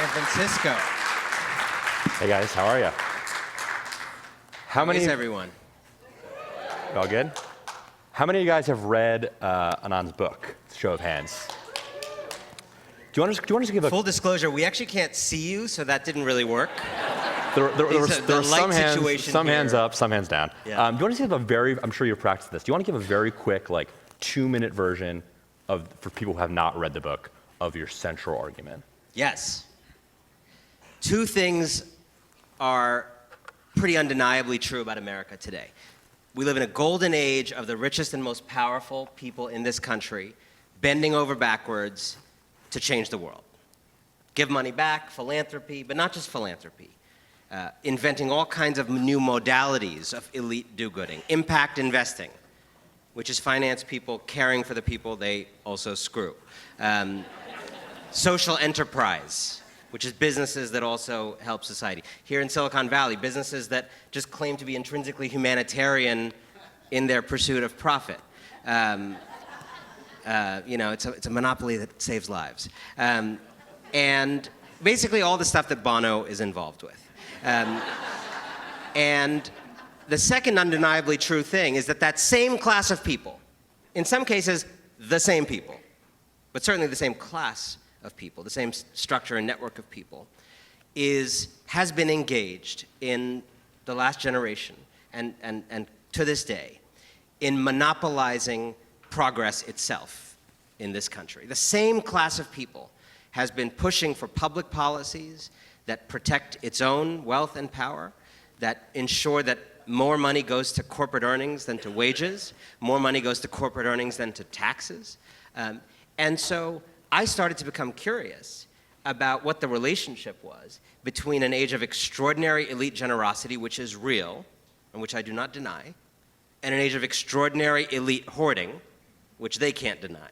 San Francisco. Hey guys, how are you? How is everyone? All good? How many of you guys have read Anand's book? Show of hands. Do you want to just give a... Full disclosure, we actually can't see you, so that didn't really work. There were some hands up, some hands down. Yeah. Do you want to just give a very, I'm sure you've practiced this, do you want to give a very quick, 2-minute version for people who have not read the book, of your central argument? Yes. Two things are pretty undeniably true about America today. We live in a golden age of the richest and most powerful people in this country bending over backwards to change the world. Give money back, philanthropy, but not just philanthropy. Inventing all kinds of new modalities of elite do-gooding. Impact investing, which is finance people caring for the people they also screw. Social enterprise, which is businesses that also help society. Here in Silicon Valley, businesses that just claim to be intrinsically humanitarian in their pursuit of profit. It's a monopoly that saves lives. And basically all the stuff that Bono is involved with. And the second undeniably true thing is that same class of people, in some cases the same people, but certainly the same class of people, the same structure and network of people, has been engaged in the last generation and to this day in monopolizing progress itself in this country. The same class of people has been pushing for public policies that protect its own wealth and power, that ensure that more money goes to corporate earnings than to wages, more money goes to corporate earnings than to taxes. And so I started to become curious about what the relationship was between an age of extraordinary elite generosity, which is real, and which I do not deny, and an age of extraordinary elite hoarding, which they can't deny.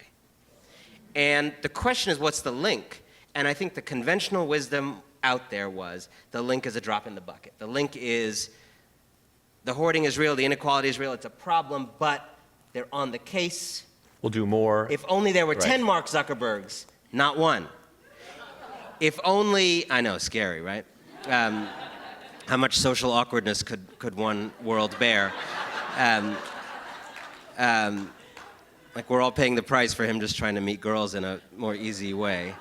And the question is, what's the link? And I think the conventional wisdom out there was the link is a drop in the bucket. The link is the hoarding is real, the inequality is real, it's a problem, but they're on the case. We'll do more. If only there were 10 Mark Zuckerbergs, not one. If only, I know, scary, right? How much social awkwardness could one world bear? Like we're all paying the price for him just trying to meet girls in a more easy way.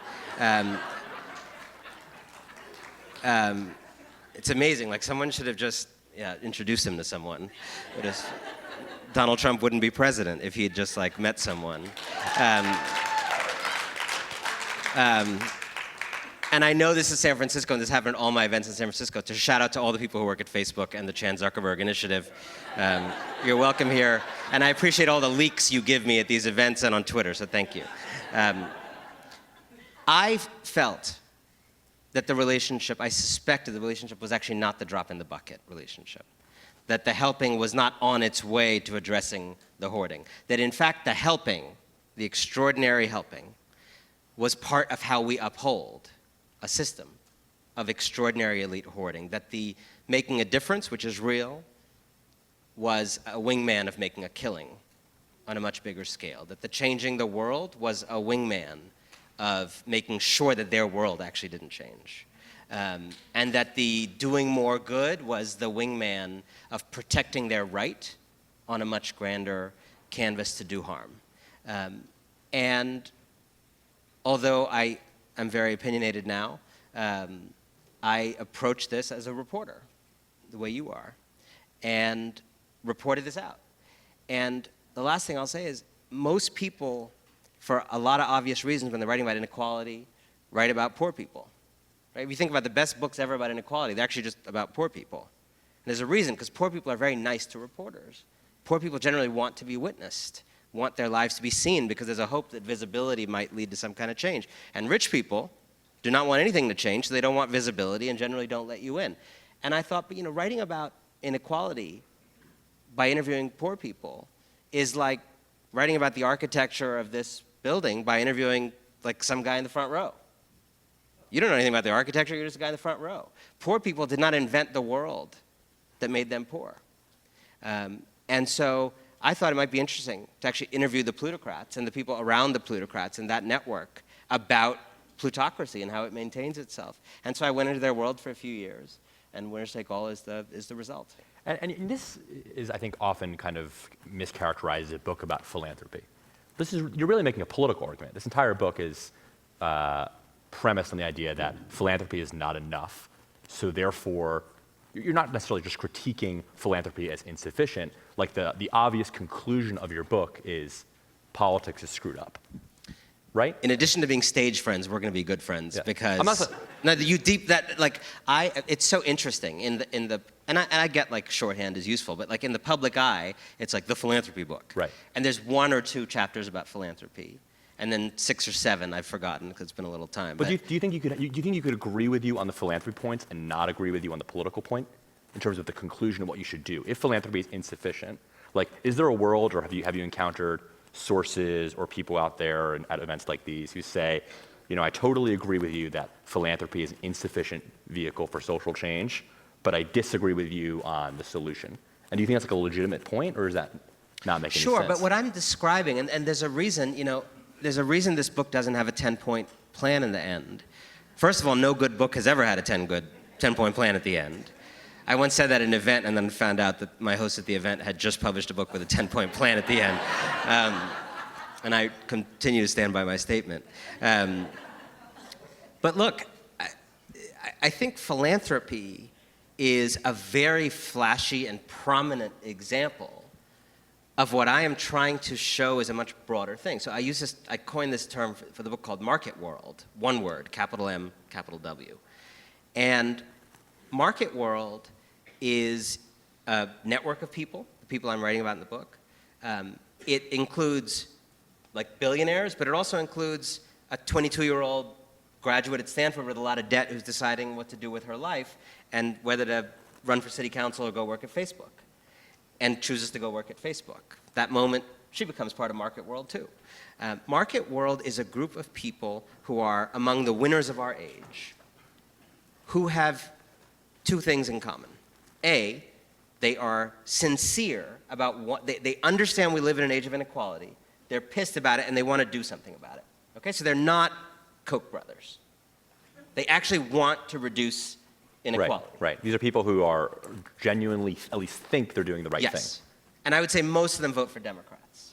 It's amazing, like someone should have just introduced him to someone. Donald Trump wouldn't be president if he had just met someone. And I know this is San Francisco, and this happened at all my events in San Francisco, to shout out to all the people who work at Facebook and the Chan Zuckerberg Initiative. You're welcome here, and I appreciate all the leaks you give me at these events and on Twitter, so thank you. I felt that I suspected the relationship was actually not the drop in the bucket relationship. That the helping was not on its way to addressing the hoarding. That in fact the helping, the extraordinary helping, was part of how we uphold a system of extraordinary elite hoarding. That the making a difference, which is real, was a wingman of making a killing on a much bigger scale. That the changing the world was a wingman of making sure that their world actually didn't change. And that the doing more good was the wingman of protecting their right on a much grander canvas to do harm. And although I am very opinionated now, I approached this as a reporter, the way you are, and reported this out. And the last thing I'll say is most people, for a lot of obvious reasons when they're writing about inequality, write about poor people. Right? If you think about the best books ever about inequality, they're actually just about poor people. And there's a reason, because poor people are very nice to reporters. Poor people generally want to be witnessed, want their lives to be seen, because there's a hope that visibility might lead to some kind of change. And rich people do not want anything to change, so they don't want visibility and generally don't let you in. And I thought, writing about inequality by interviewing poor people is like writing about the architecture of this building by interviewing some guy in the front row. You don't know anything about the architecture, you're just a guy in the front row. Poor people did not invent the world that made them poor. And so I thought it might be interesting to actually interview the plutocrats and the people around the plutocrats and that network about plutocracy and how it maintains itself. And so I went into their world for a few years, and Winners Take All is the result. And this is, I think, often kind of mischaracterized as a book about philanthropy. You're really making a political argument. This entire book is premised on the idea that philanthropy is not enough. So therefore, you're not necessarily just critiquing philanthropy as insufficient. Like the obvious conclusion of your book is politics is screwed up, right? In addition to being stage friends, we're going to be good friends because I'm not no, you deep that like it's so interesting and I get like shorthand is useful, but like in the public eye, it's like the philanthropy book, right? And there's 1 or 2 chapters about philanthropy, and then 6 or 7 I've forgotten because it's been a little time. But do you think you could agree with you on the philanthropy points and not agree with you on the political point in terms of the conclusion of what you should do if philanthropy is insufficient? Like, is there a world, or have you encountered sources or people out there at events like these who say, you know, I totally agree with you that philanthropy is an insufficient vehicle for social change, but I disagree with you on the solution? And do you think that's like a legitimate point, or is that not making any sense? Sure, but what I'm describing, and there's a reason, you know, there's a reason this book doesn't have a 10-point plan in the end. First of all, no good book has ever had a 10-point plan at the end. I once said that at an event and then found out that my host at the event had just published a book with a 10-point plan at the end. And I continue to stand by my statement. But look, I think philanthropy is a very flashy and prominent example of what I am trying to show is a much broader thing. So I coined this term for the book called Market World, one word, capital M, capital W. And Market World is a network of people, the people I'm writing about in the book. It includes like billionaires, but it also includes a 22-year-old graduate at Stanford with a lot of debt who's deciding what to do with her life and whether to run for city council or go work at Facebook, and chooses to go work at Facebook. That moment, she becomes part of Market World too. Market World is a group of people who are among the winners of our age, who have 2 things in common. A, they are sincere about what, they understand we live in an age of inequality, they're pissed about it, and they want to do something about it. Okay, so they're not Koch brothers. They actually want to reduce inequality. Right. These are people who are genuinely, at least think they're doing the right thing. Yes. And I would say most of them vote for Democrats.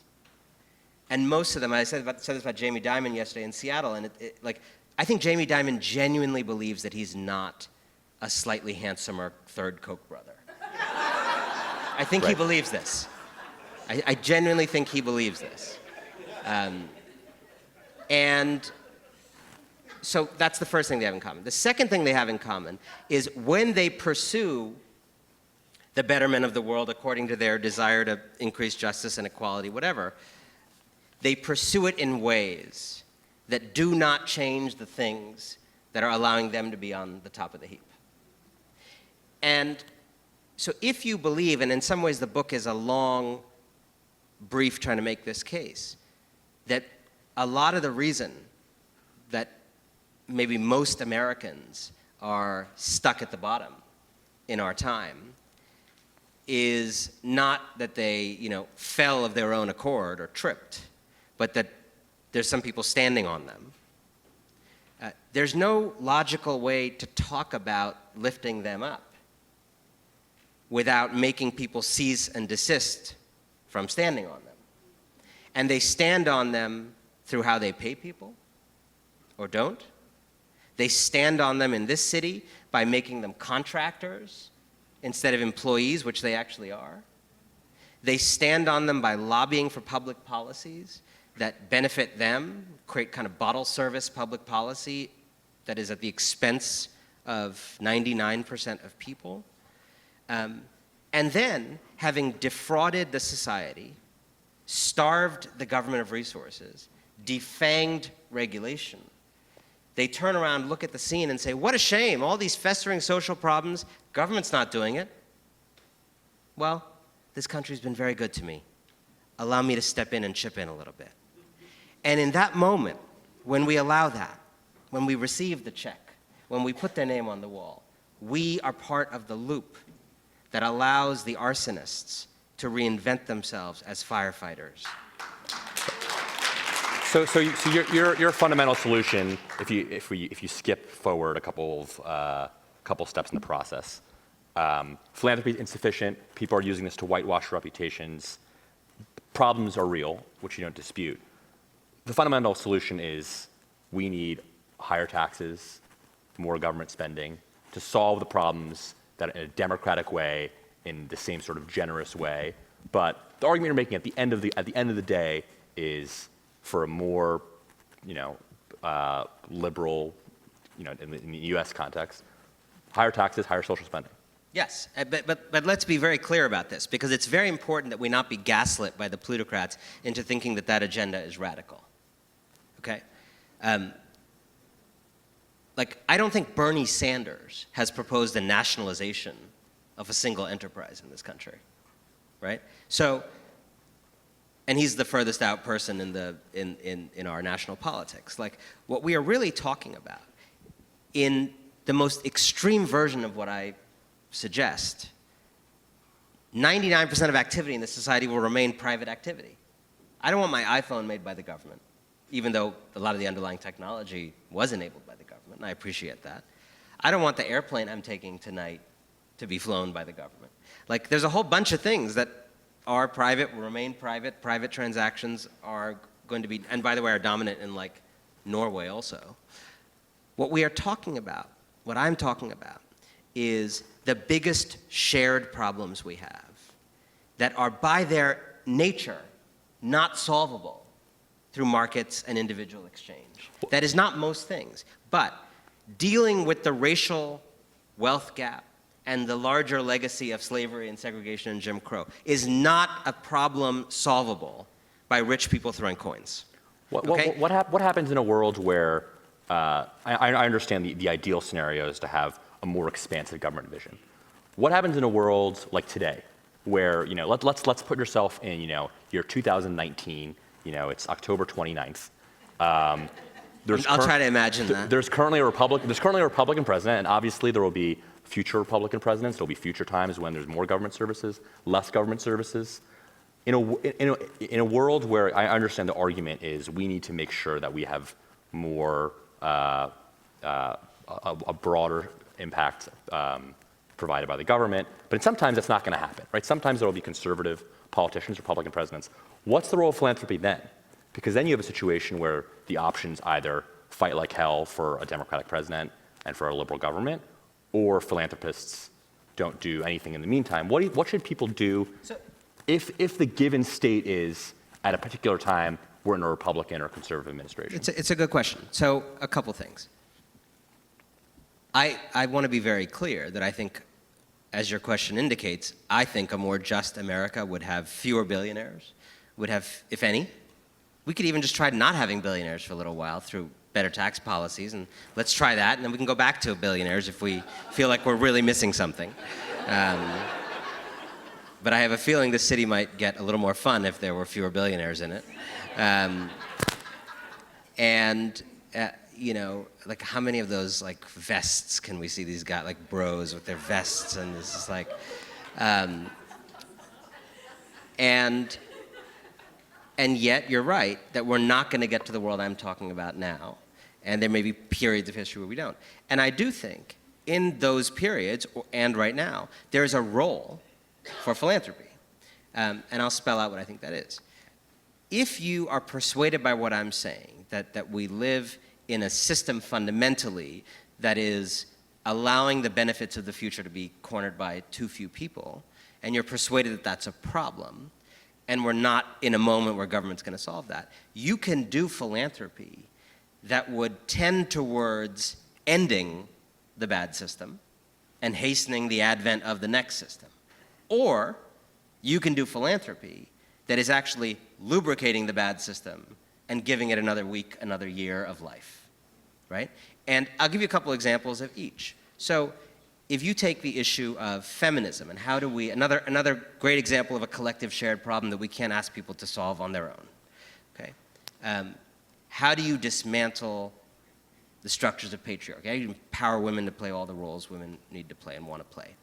And most of them, I said this about Jamie Dimon yesterday in Seattle, and I think Jamie Dimon genuinely believes that he's not a slightly handsomer third Koch brother. I think he believes this. I genuinely think he believes this. And so that's the first thing they have in common. The second thing they have in common is when they pursue the betterment of the world according to their desire to increase justice and equality, whatever, they pursue it in ways that do not change the things that are allowing them to be on the top of the heap. And so if you believe, and in some ways the book is a long brief trying to make this case, that a lot of the reason that maybe most Americans are stuck at the bottom in our time is not that they, fell of their own accord or tripped, but that there's some people standing on them. There's no logical way to talk about lifting them up without making people cease and desist from standing on them. And they stand on them through how they pay people or don't. They stand on them in this city by making them contractors instead of employees, which they actually are. They stand on them by lobbying for public policies that benefit them, create kind of bottle service public policy that is at the expense of 99% of people. And then, having defrauded the society, starved the government of resources, defanged regulation, they turn around, look at the scene, and say, what a shame, all these festering social problems, government's not doing it. Well, this country's been very good to me. Allow me to step in and chip in a little bit. And in that moment, when we allow that, when we receive the check, when we put their name on the wall, we are part of the loop that allows the arsonists to reinvent themselves as firefighters. your fundamental solution, if you skip forward a couple steps in the process, philanthropy is insufficient. People are using this to whitewash reputations. Problems are real, which you don't dispute. The fundamental solution is we need higher taxes, more government spending to solve the problems that in a democratic way, in the same sort of generous way. But the argument you're making at the end of the day is for a more, liberal, in the U.S. context, higher taxes, higher social spending. Yes, but let's be very clear about this, because it's very important that we not be gaslit by the plutocrats into thinking that that agenda is radical. Okay? I don't think Bernie Sanders has proposed a nationalization of a single enterprise in this country, right? So, and he's the furthest out person in our national politics. What we are really talking about, in the most extreme version of what I suggest, 99% of activity in this society will remain private activity. I don't want my iPhone made by the government, even though a lot of the underlying technology was enabled by the government, and I appreciate that. I don't want the airplane I'm taking tonight to be flown by the government. There's a whole bunch of things that are private, will remain private. Private transactions are going to be, and by the way, are dominant in Norway also. What we are talking about, what I'm talking about, is the biggest shared problems we have that are by their nature not solvable through markets and individual exchange. That is not most things, but dealing with the racial wealth gap and the larger legacy of slavery and segregation and Jim Crow is not a problem solvable by rich people throwing coins. What happens in a world where, I understand the ideal scenario is to have a more expansive government vision. What happens in a world like today, where let's put yourself in year 2019. It's October 29th. I'll try to imagine that. There's currently a Republican president, and obviously there will be future Republican presidents. There will be future times when there's more government services, less government services. In a world where I understand the argument is we need to make sure that we have more a broader impact provided by the government, but sometimes that's not going to happen, right? Sometimes there will be conservative politicians, Republican presidents. What's the role of philanthropy then? Because then you have a situation where the options either fight like hell for a Democratic president and for a liberal government, or philanthropists don't do anything in the meantime. What should people do if the given state is, at a particular time, we're in a Republican or conservative administration? It's a good question. So a couple things. I want to be very clear that I think, as your question indicates, I think a more just America would have fewer billionaires, would have, if any. We could even just try not having billionaires for a little while through better tax policies, and let's try that, and then we can go back to billionaires if we feel like we're really missing something. But I have a feeling the city might get a little more fun if there were fewer billionaires in it. How many of those vests can we see these guys, bros with their vests, and this is and yet you're right that we're not going to get to the world I'm talking about now, and there may be periods of history where we don't. And I do think in those periods and right now there's a role for philanthropy, and I'll spell out what I think that is. If you are persuaded by what I'm saying, that we live in a system fundamentally that is allowing the benefits of the future to be cornered by too few people, and you're persuaded that that's a problem, and we're not in a moment where government's going to solve that, you can do philanthropy that would tend towards ending the bad system and hastening the advent of the next system. Or you can do philanthropy that is actually lubricating the bad system and giving it another week, another year of life, right? And I'll give you a couple examples of each. So if you take the issue of feminism and how do we, another great example of a collective shared problem that we can't ask people to solve on their own, okay? How do you dismantle the structures of patriarchy? How do you empower women to play all the roles women need to play and want to play?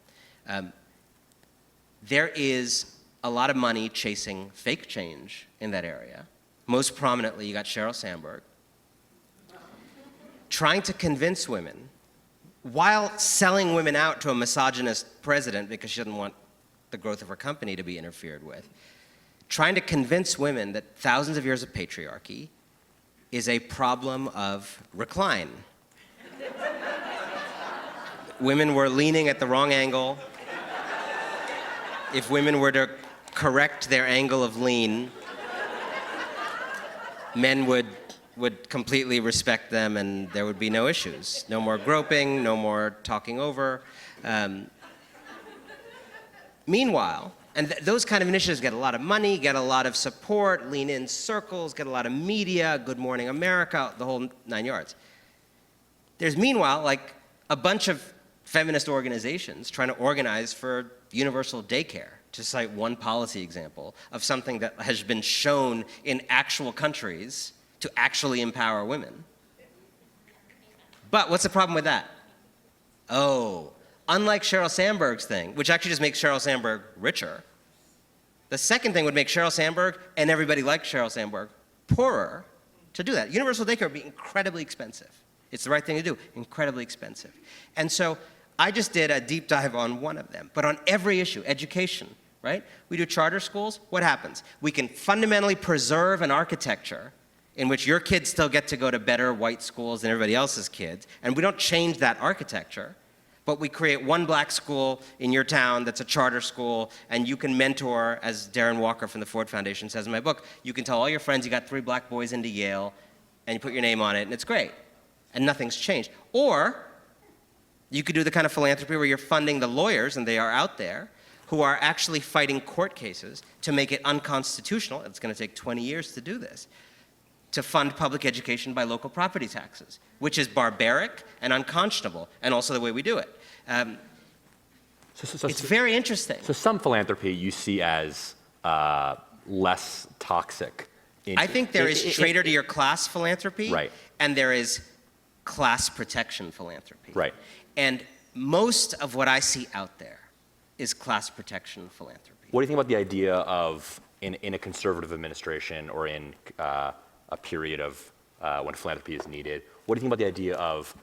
There is a lot of money chasing fake change in that area, most prominently, you got Sheryl Sandberg, trying to convince women, while selling women out to a misogynist president because she doesn't want the growth of her company to be interfered with, trying to convince women that thousands of years of patriarchy is a problem of recline. Women were leaning at the wrong angle. If women were to correct their angle of lean, men would completely respect them and there would be no issues. No more groping, no more talking over. Meanwhile, and those kind of initiatives get a lot of money, get a lot of support, lean in circles, get a lot of media, Good Morning America, the whole 9 yards. There's meanwhile like a bunch of feminist organizations trying to organize for universal daycare, to cite one policy example of something that has been shown in actual countries to actually empower women. But what's the problem with that? Oh, unlike Sheryl Sandberg's thing, which actually just makes Sheryl Sandberg richer, the second thing would make Sheryl Sandberg, and everybody like Sheryl Sandberg, poorer to do that. Universal daycare would be incredibly expensive. It's the right thing to do, incredibly expensive. And so I just did a deep dive on one of them, but on every issue, education, right? We do charter schools, what happens? We can fundamentally preserve an architecture in which your kids still get to go to better white schools than everybody else's kids, and we don't change that architecture, but we create one black school in your town that's a charter school, and you can mentor, as Darren Walker from the Ford Foundation says in my book, you can tell all your friends you got 3 black boys into Yale, and you put your name on it, and it's great, and nothing's changed. Or you could do the kind of philanthropy where you're funding the lawyers, and they are out there, who are actually fighting court cases to make it unconstitutional, it's going to take 20 years to do this, to fund public education by local property taxes, which is barbaric and unconscionable, and also the way we do it. It's very interesting. So some philanthropy you see as less toxic. I think there is traitor to your class philanthropy, right, and there is class protection philanthropy. Right. And most of what I see out there is class protection philanthropy. What do you think about the idea of, in a conservative administration or in a period of when philanthropy is needed, what do you think about the idea of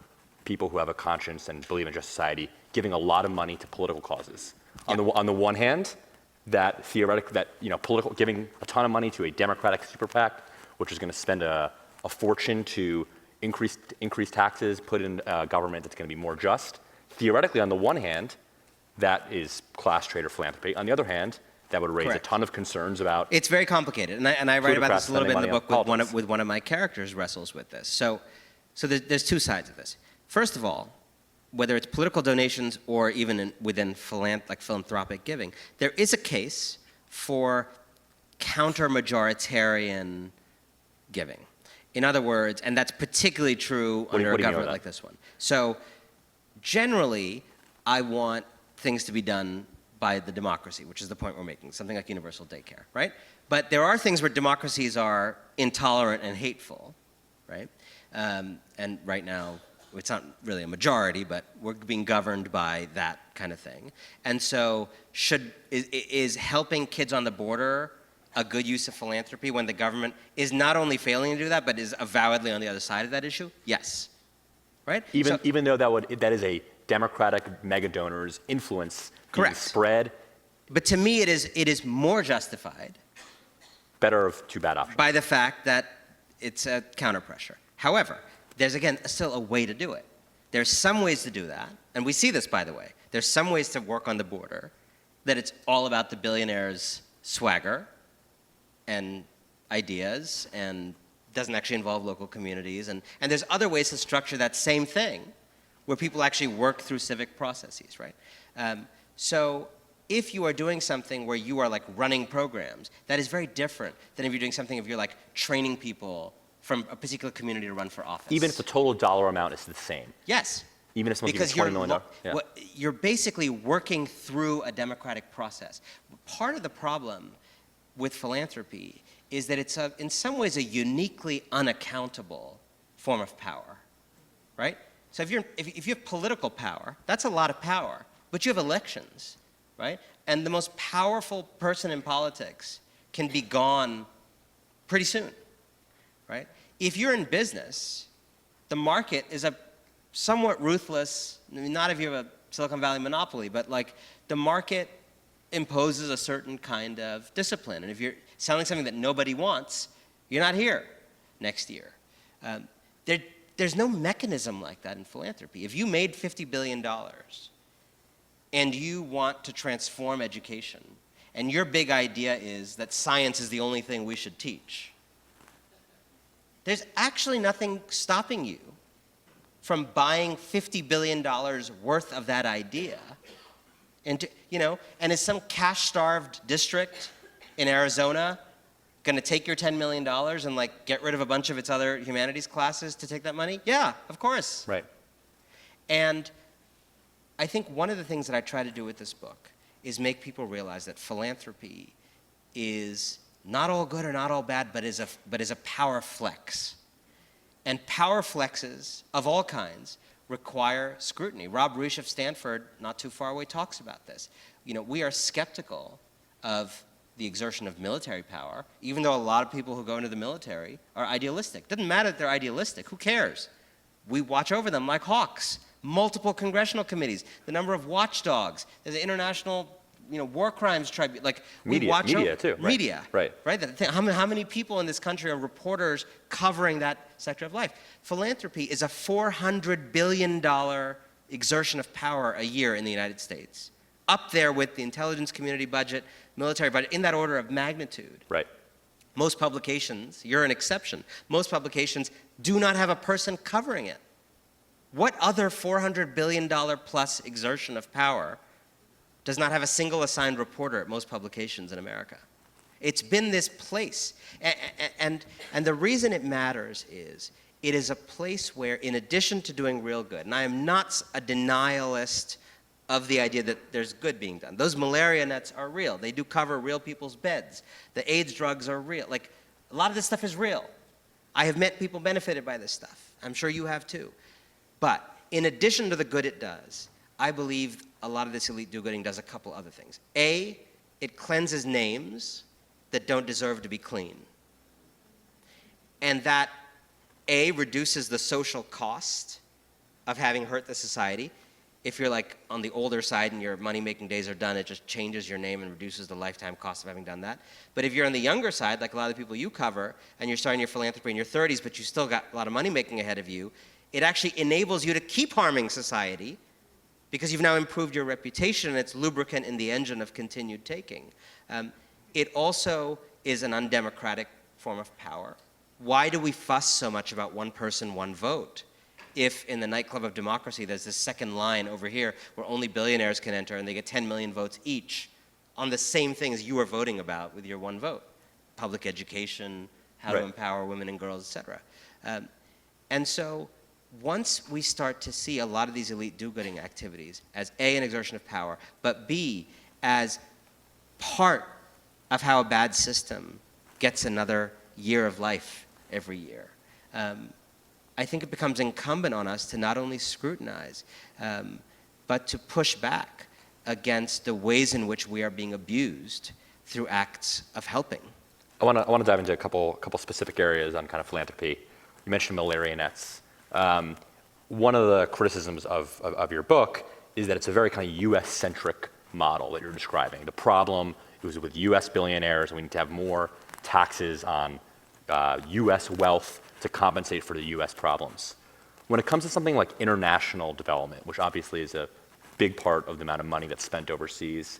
people who have a conscience and believe in just society giving a lot of money to political causes? Yeah. On the one hand, that giving a ton of money to a Democratic super PAC, which is going to spend a fortune to increase taxes, put in a government that's going to be more just. Theoretically, on the one hand, that is class traitor philanthropy. On the other hand, that would raise Correct. A ton of concerns about. It's very complicated, and I write about this a little bit in the book with one of my characters wrestles with this. So there's two sides of this. First of all, whether it's political donations or even within philanthropic giving, there is a case for counter-majoritarian giving. In other words, and that's particularly true under a government like this one. So generally, I want things to be done by the democracy, which is the point we're making, something like universal daycare, right? But there are things where democracies are intolerant and hateful, right? And right now, it's not really a majority, but we're being governed by that kind of thing. And so is helping kids on the border a good use of philanthropy when the government is not only failing to do that, but is avowedly on the other side of that issue? Yes, right? Even though that is a Democratic mega donor's influence being spread. But to me, it is more justified. Better of two bad options. By the fact that it's a counter pressure. However, there's again still a way to do it. There's some ways to do that, and we see this, by the way. There's some ways to work on the border that it's all about the billionaire's swagger and ideas and doesn't actually involve local communities. And there's other ways to structure that same thing where people actually work through civic processes, right? So if you are doing something where you are like running programs, that is very different than if you're doing something if you're like training people from a particular community to run for office. Even if the total dollar amount is the same. Yes. Even if someone gives $20 million. Yeah. You're basically working through a democratic process. Part of the problem with philanthropy is that it's in some ways a uniquely unaccountable form of power, right? So if you have political power, that's a lot of power, but you have elections, right? And the most powerful person in politics can be gone pretty soon. right? If you're in business, the market is a somewhat ruthless, I mean, not if you have a Silicon Valley monopoly, but like the market imposes a certain kind of discipline. And if you're selling something that nobody wants, you're not here next year. There's no mechanism like that in philanthropy. If you made $50 billion and you want to transform education, and your big idea is that science is the only thing we should teach, there's actually nothing stopping you from buying $50 billion worth of that idea. And, and is some cash-starved district in Arizona going to take your $10 million and like get rid of a bunch of its other humanities classes to take that money? Yeah, of course. Right. And I think one of the things that I try to do with this book is make people realize that philanthropy is not all good or not all bad, but is a power flex. And power flexes of all kinds require scrutiny. Rob Ruish of Stanford, not too far away, talks about this. We are skeptical of the exertion of military power, even though a lot of people who go into the military are idealistic. Doesn't matter that they're idealistic. Who cares? We watch over them like hawks. Multiple congressional committees, the number of watchdogs, there's an international war crimes tribunal. Like media too. Right. Media. Right. How many people in this country are reporters covering that sector of life? Philanthropy is a $400 billion exertion of power a year in the United States, up there with the intelligence community budget, military budget, in that order of magnitude. Right. Most publications, you're an exception, most publications do not have a person covering it. What other $400 billion plus exertion of power does not have a single assigned reporter at most publications in America? It's been this place. And the reason it matters is it is a place where, in addition to doing real good, and I am not a denialist of the idea that there's good being done. Those malaria nets are real. They do cover real people's beds. The AIDS drugs are real. Like, a lot of this stuff is real. I have met people benefited by this stuff. I'm sure you have too. But in addition to the good it does, I believe a lot of this elite do-gooding does a couple other things. A, it cleanses names that don't deserve to be clean. And that, A, reduces the social cost of having hurt the society. If you're like on the older side and your money-making days are done, it just changes your name and reduces the lifetime cost of having done that. But if you're on the younger side, like a lot of the people you cover, and you're starting your philanthropy in your 30s, but you still got a lot of money-making ahead of you, it actually enables you to keep harming society because you've now improved your reputation and it's lubricant in the engine of continued taking. It also is an undemocratic form of power. Why do we fuss so much about one person, one vote? If in the nightclub of democracy there's this second line over here where only billionaires can enter and they get 10 million votes each on the same things you are voting about with your one vote. Public education, how to empower women and girls, et cetera. And so once we start to see a lot of these elite do-gooding activities as A, an exertion of power, but B, as part of how a bad system gets another year of life every year, I think it becomes incumbent on us to not only scrutinize, but to push back against the ways in which we are being abused through acts of helping. I want to dive into a couple specific areas on kind of philanthropy. You mentioned malaria nets. One of the criticisms of your book is that it's a very kind of US-centric model that you're describing. The problem is with US billionaires, we need to have more taxes on US wealth to compensate for the US problems. When it comes to something like international development, which obviously is a big part of the amount of money that's spent overseas,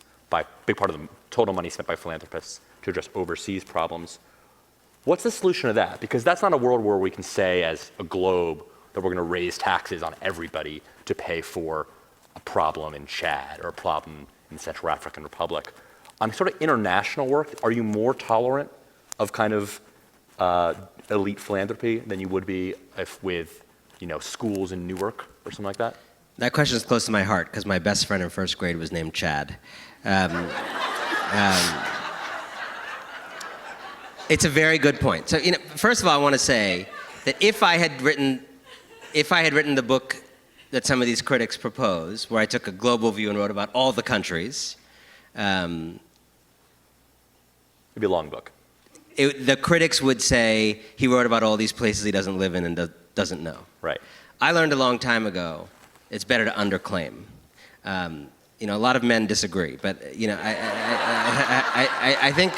big part of the total money spent by philanthropists to address overseas problems, what's the solution to that? Because that's not a world where we can say as a globe that we're going to raise taxes on everybody to pay for a problem in Chad or a problem in Central African Republic. On sort of international work, are you more tolerant of kind of elite philanthropy than you would be if with, schools in Newark or something like that? That question is close to my heart because my best friend in first grade was named Chad. It's a very good point. So, first of all, I want to say that if I had written the book that some of these critics propose, where I took a global view and wrote about all the countries, it'd be a long book. the critics would say he wrote about all these places he doesn't live in and doesn't know. Right. I learned a long time ago, it's better to underclaim. You know, a lot of men disagree, but you know, I think,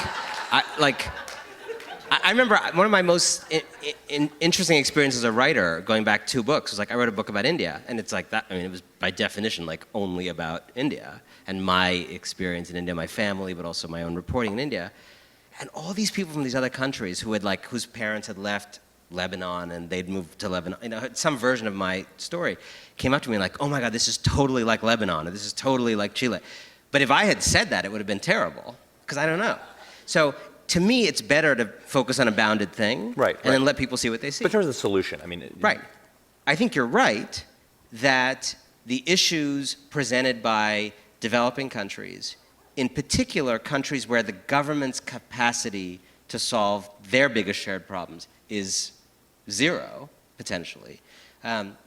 I remember one of my most interesting experiences as a writer, going back 2 books, was like I wrote a book about India, and it's like that. I mean, it was by definition like only about India and my experience in India, my family, but also my own reporting in India, and all these people from these other countries who had whose parents had left Lebanon and they'd moved to Lebanon, you know, some version of my story came up to me like, oh my God, this is totally like Lebanon, or this is totally like Chile. But if I had said that, it would have been terrible, because I don't know. So to me, it's better to focus on a bounded thing, right, and then let people see what they see. But in terms of the solution, I mean... Right. I think you're right that the issues presented by developing countries, in particular countries where the government's capacity to solve their biggest shared problems is 0, potentially,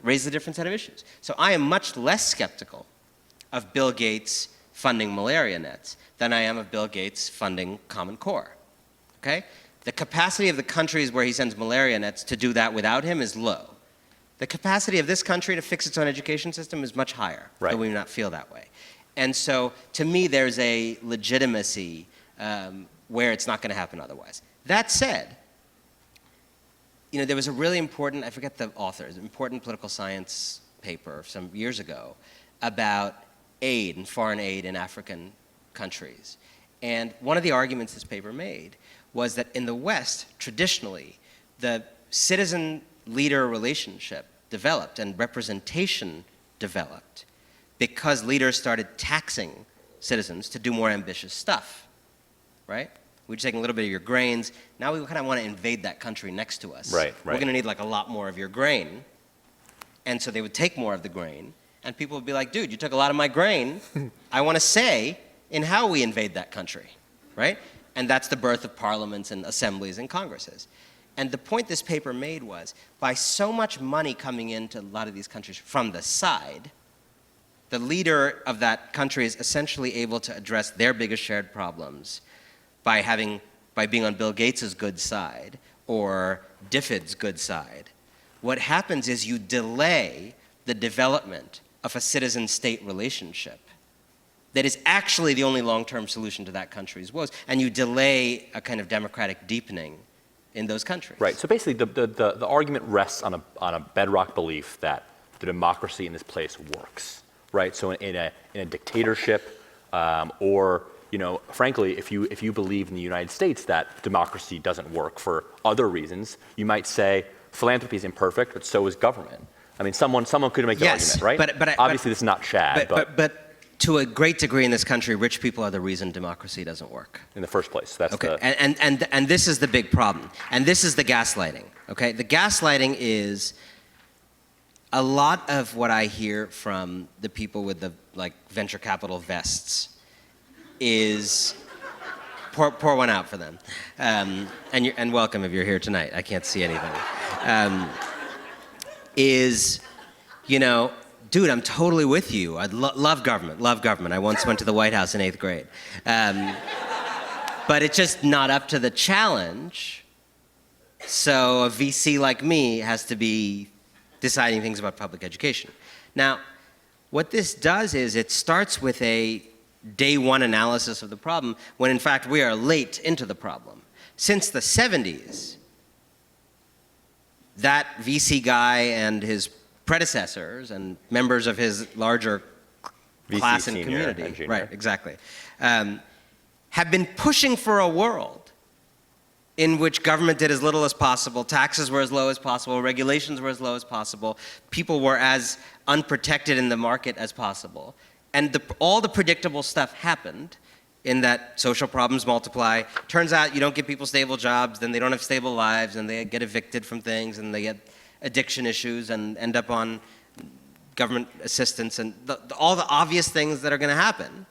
raise a different set of issues. So I am much less skeptical of Bill Gates funding malaria nets than I am of Bill Gates funding Common Core, okay? The capacity of the countries where he sends malaria nets to do that without him is low. The capacity of this country to fix its own education system is much higher, right. though we may not feel that way. And so, to me, there's a legitimacy where it's not going to happen otherwise. That said, you know, there was a really important, I forget the author, important political science paper some years ago about aid and foreign aid in African countries. And one of the arguments this paper made was that in the West, traditionally, the citizen-leader relationship developed and representation developed because leaders started taxing citizens to do more ambitious stuff, right? We're just taking a little bit of your grains. Now we kind of want to invade that country next to us. Right, right. We're going to need like a lot more of your grain. And so they would take more of the grain, and people would be like, dude, you took a lot of my grain. I want to say in how we invade that country, right? And that's the birth of parliaments and assemblies and congresses. And the point this paper made was, by so much money coming into a lot of these countries from the side, the leader of that country is essentially able to address their biggest shared problems by being on Bill Gates' good side or DFID's good side. What happens is you delay the development of a citizen-state relationship that is actually the only long-term solution to that country's woes, and you delay a kind of democratic deepening in those countries. Right, so basically the argument rests on a bedrock belief that the democracy in this place works, right? So in a dictatorship, or, you know, frankly, if you believe in the United States that democracy doesn't work for other reasons, you might say philanthropy is imperfect, but so is government. I mean, someone could make the argument, right? But obviously this is not Chad, but to a great degree in this country, rich people are the reason democracy doesn't work. In the first place, that's okay. And this is the big problem, and this is the gaslighting. Okay, the gaslighting is a lot of what I hear from the people with the venture capital vests is pour one out for them, and welcome if you're here tonight. I can't see anything. Is, you know, dude, I'm totally with you. I love government. I once went to the White House in 8th grade. But it's just not up to the challenge. So a VC like me has to be deciding things about public education. Now, what this does is it starts with a day one analysis of the problem, when in fact we are late into the problem. Since the 70s, that VC guy and his predecessors and members of his larger class and community, right, exactly, have been pushing for a world in which government did as little as possible, taxes were as low as possible, regulations were as low as possible, people were as unprotected in the market as possible. And all the predictable stuff happened in that social problems multiply. Turns out you don't give people stable jobs, then they don't have stable lives, and they get evicted from things, and they get addiction issues and end up on government assistance, and all the obvious things that are going to happen.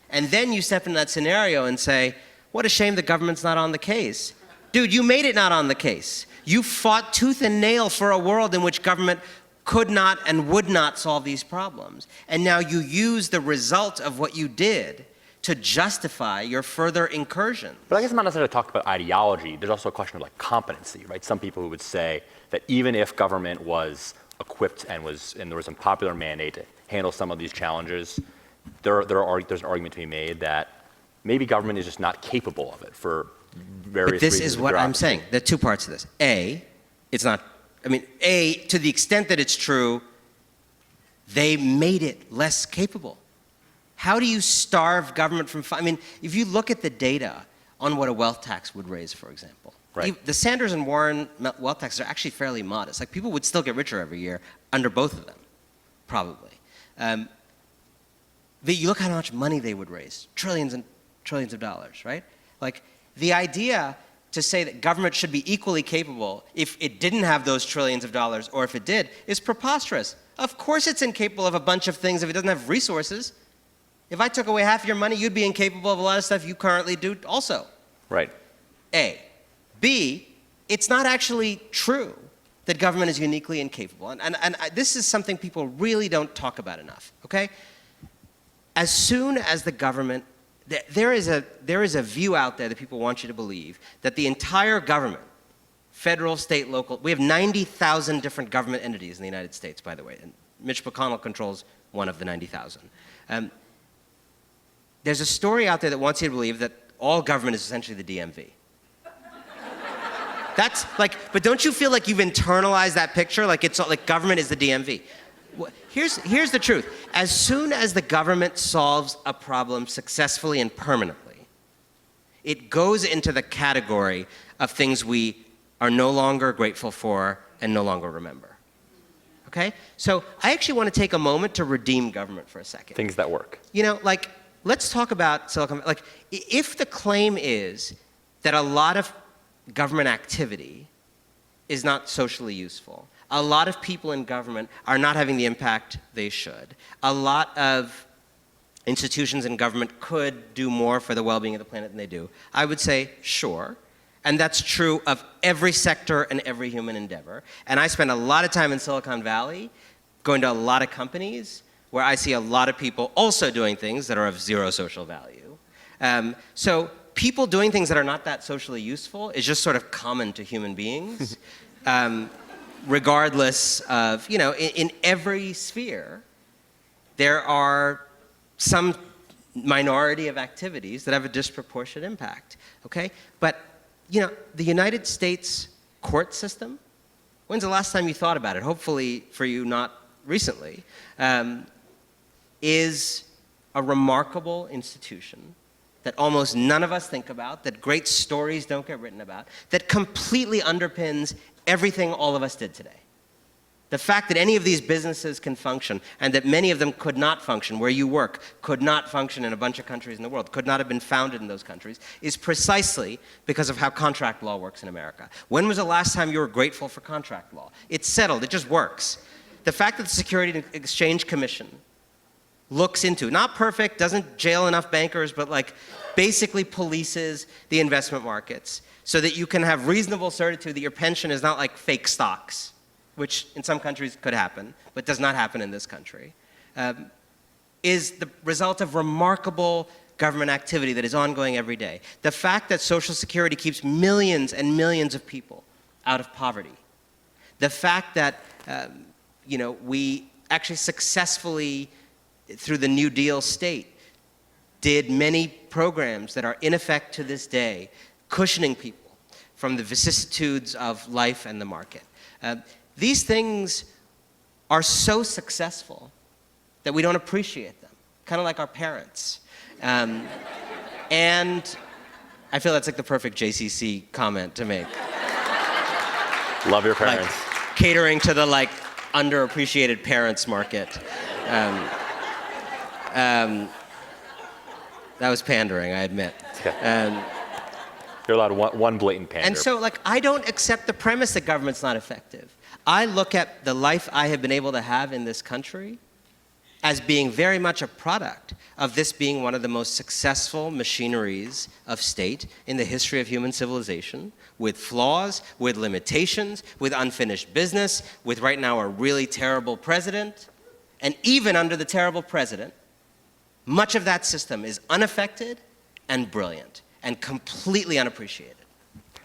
And then you step into that scenario and say, what a shame the government's not on the case. Dude, you made it not on the case. You fought tooth and nail for a world in which government could not and would not solve these problems. And now you use the result of what you did to justify your further incursion. But I guess I'm not necessarily talking about ideology. There's also a question of like competency, right? Some people who would say that even if government was equipped and there was a popular mandate to handle some of these challenges, there's an argument to be made that maybe government is just not capable of it for various reasons. But this is what I'm saying. There are two parts to this. A, it's not, I mean, A, to the extent that it's true, they made it less capable. How do you starve government from, I mean, if you look at the data on what a wealth tax would raise, for example, right. The Sanders and Warren wealth taxes are actually fairly modest. Like, people would still get richer every year under both of them, probably. But you look how much money they would raise, trillions and trillions of dollars, right? Like, the idea to say that government should be equally capable if it didn't have those trillions of dollars, or if it did, is preposterous. Of course it's incapable of a bunch of things if it doesn't have resources. If I took away half your money, you'd be incapable of a lot of stuff you currently do also. Right. A. B, it's not actually true that government is uniquely incapable. And this is something people really don't talk about enough, okay? As soon as the government, there is a view out there that people want you to believe that the entire government, federal, state, local, we have 90,000 different government entities in the United States, by the way, and Mitch McConnell controls one of the 90,000. There's a story out there that wants you to believe that all government is essentially the DMV. That's like, but don't you feel like you've internalized that picture? Like, it's like government is the DMV. Here's the truth. As soon as the government solves a problem successfully and permanently, it goes into the category of things we are no longer grateful for and no longer remember. Okay? So I actually want to take a moment to redeem government for a second. Things that work. You know, like, let's talk about Silicon Valley. Like, if the claim is that a lot of government activity is not socially useful, a lot of people in government are not having the impact they should, a lot of institutions in government could do more for the well-being of the planet than they do, I would say, sure. And that's true of every sector and every human endeavor. And I spend a lot of time in Silicon Valley, going to a lot of companies, where I see a lot of people also doing things that are of zero social value. So people doing things that are not that socially useful is just sort of common to human beings, regardless of, you know, in every sphere, there are some minority of activities that have a disproportionate impact, okay? But, you know, the United States court system, when's the last time you thought about it? Hopefully for you, not recently. Is a remarkable institution that almost none of us think about, that great stories don't get written about, that completely underpins everything all of us did today. The fact that any of these businesses can function, and that many of them could not function where you work, could not function in a bunch of countries in the world, could not have been founded in those countries, is precisely because of how contract law works in America. When was the last time you were grateful for contract law? It's settled, it just works. The fact that the Securities and Exchange Commission looks into, not perfect, doesn't jail enough bankers, but like basically polices the investment markets so that you can have reasonable certitude that your pension is not like fake stocks, which in some countries could happen, but does not happen in this country, is the result of remarkable government activity that is ongoing every day. The fact that Social Security keeps millions and millions of people out of poverty. The fact that you know, we actually successfully, through the New Deal state, did many programs that are in effect to this day, cushioning people from the vicissitudes of life and the market. These things are so successful that we don't appreciate them, kind of like our parents. And I feel that's like the perfect JCC comment to make. Love your parents. Like, catering to the like underappreciated parents market. That was pandering, I admit. You're allowed one blatant pander. And so, like, I don't accept the premise that government's not effective. I look at the life I have been able to have in this country as being very much a product of this being one of the most successful machineries of state in the history of human civilization, with flaws, with limitations, with unfinished business, with right now a really terrible president. And even under the terrible president, Much of that system is unaffected and brilliant and completely unappreciated.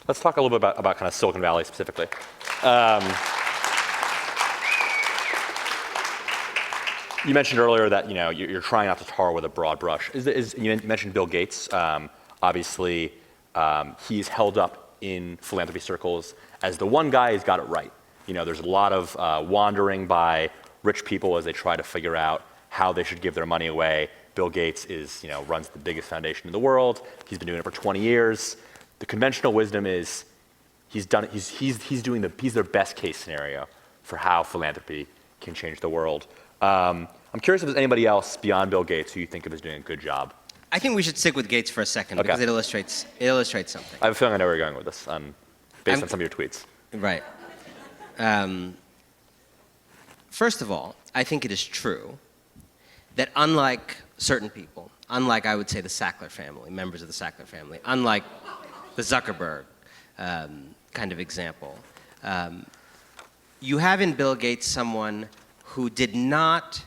Let's talk a little bit about kind of Silicon Valley specifically. You mentioned earlier that you're trying not to tar with a broad brush. You mentioned Bill Gates. Obviously, he's held up in philanthropy circles as the one guy who's got it right. There's a lot of wandering by rich people as they try to figure out how they should give their money away. Bill Gates runs the biggest foundation in the world. He's been doing it for 20 years. The conventional wisdom is he's their best case scenario for how philanthropy can change the world. I'm curious if there's anybody else beyond Bill Gates who you think of as doing a good job. I think we should stick with Gates for a second because it illustrates something. I have a feeling I know where you're going with this, based on some of your tweets. Right. First of all, I think it is true that unlike certain people, unlike I would say the Sackler family, members of the Sackler family, unlike the Zuckerberg kind of example, you have in Bill Gates someone who did not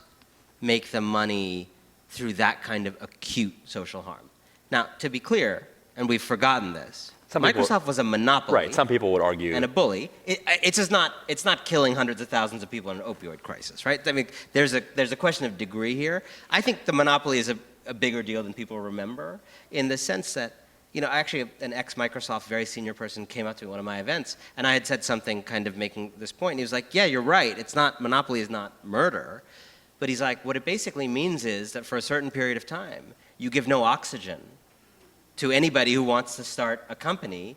make the money through that kind of acute social harm. Now, to be clear, and we've forgotten this, Microsoft was a monopoly. Right, some people would argue. And a bully. It's not killing hundreds of thousands of people in an opioid crisis, right? I mean, there's a question of degree here. I think the monopoly is a bigger deal than people remember in the sense that, actually an ex-Microsoft very senior person came up to me at one of my events, and I had said something kind of making this point, and he was like, yeah, you're right, monopoly is not murder, but he's like, what it basically means is that for a certain period of time, you give no oxygen to anybody who wants to start a company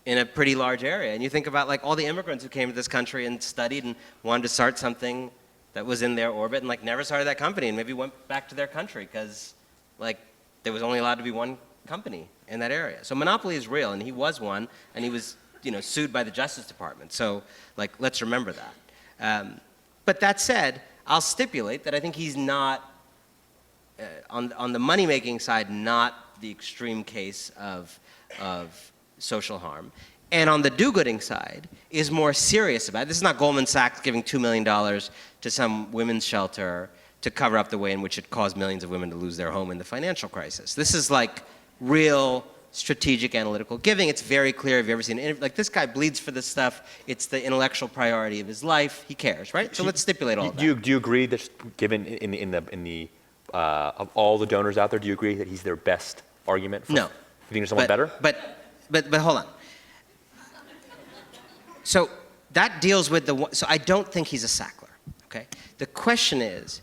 in a pretty large area. And you think about all the immigrants who came to this country and studied and wanted to start something that was in their orbit and never started that company and maybe went back to their country because there was only allowed to be one company in that area. So monopoly is real, and he was one, and he was sued by the Justice Department. So let's remember that. But that said, I'll stipulate that I think he's not, on the money-making side, not the extreme case of social harm. And on the do-gooding side is more serious about it. This is not Goldman Sachs giving $2 million to some women's shelter to cover up the way in which it caused millions of women to lose their home in the financial crisis. This is real strategic analytical giving. It's very clear. Have you ever seen it? This guy bleeds for this stuff. It's the intellectual priority of his life. He cares, right? So let's stipulate all that. Do you agree that given in the of all the donors out there, do you agree that he's their best argument? No. You think there's someone better? But hold on. So that deals with so I don't think he's a Sackler, okay? The question is,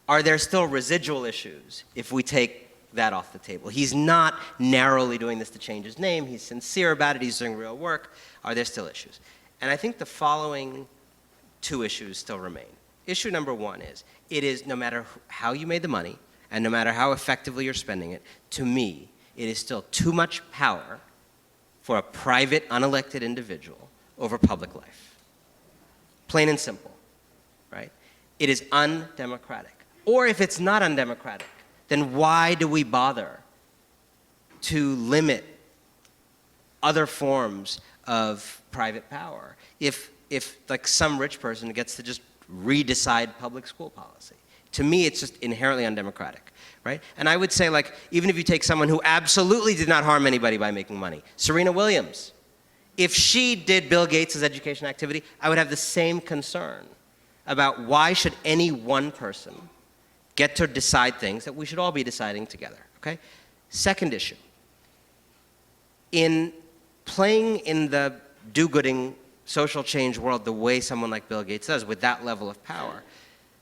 are there still residual issues if we take that off the table? He's not narrowly doing this to change his name. He's sincere about it. He's doing real work. Are there still issues? And I think the following two issues still remain. Issue number one is, it is no matter how you made the money and no matter how effectively you're spending it, to me, it is still too much power for a private, unelected individual over public life. Plain and simple, right? It is undemocratic. Or if it's not undemocratic, then why do we bother to limit other forms of private power if some rich person gets to just redecide public school policy? To me, it's just inherently undemocratic, right? And I would say, even if you take someone who absolutely did not harm anybody by making money, Serena Williams, if she did Bill Gates' education activity, I would have the same concern about why should any one person get to decide things that we should all be deciding together, okay? Second issue. In playing in the do-gooding social change world the way someone like Bill Gates does with that level of power,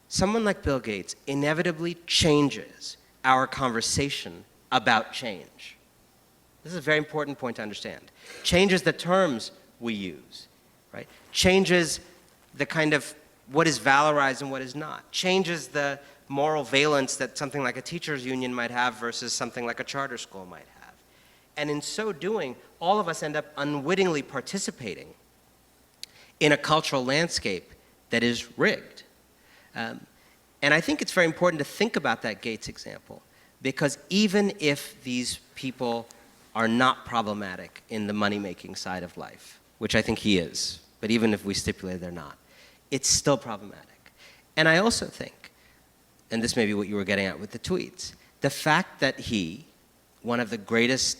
someone like Bill Gates inevitably changes our conversation about change. This is a very important point to understand. Changes the terms we use, right? Changes the kind of what is valorized and what is not. Changes the moral valence that something like a teachers union might have versus something like a charter school might have. And in so doing, all of us end up unwittingly participating in a cultural landscape that is rigged. And I think it's very important to think about that Gates example, because even if these people are not problematic in the money-making side of life, which I think he is, but even if we stipulate they're not, it's still problematic. And I also think, and this may be what you were getting at with the tweets, the fact that he, one of the greatest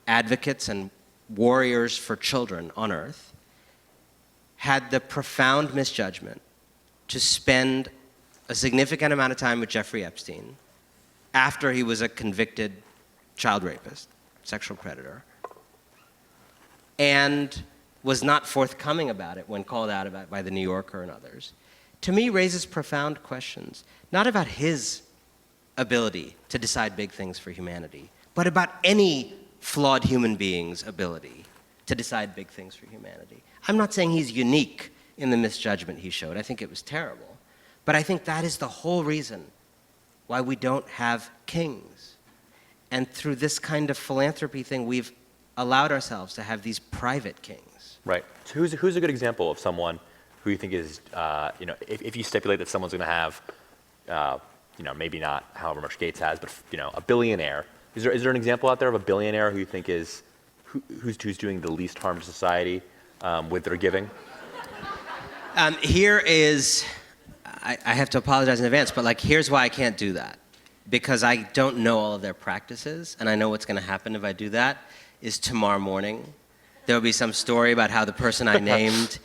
advocates and warriors for children on earth, had the profound misjudgment to spend a significant amount of time with Jeffrey Epstein after he was a convicted child rapist, sexual predator, and was not forthcoming about it when called out about by the New Yorker and others, to me raises profound questions, not about his ability to decide big things for humanity, but about any flawed human being's ability to decide big things for humanity. I'm not saying he's unique in the misjudgment he showed. I think it was terrible. But I think that is the whole reason why we don't have kings. And through this kind of philanthropy thing, we've allowed ourselves to have these private kings. Right. So who's a good example of someone who you think is, if you stipulate that someone's going to have, maybe not however much Gates has, but a billionaire. Is there an example out there of a billionaire who you think is who's doing the least harm to society with their giving? Here is, I have to apologize in advance, but here's why I can't do that. Because I don't know all of their practices, and I know what's going to happen if I do that, is tomorrow morning there will be some story about how the person I named,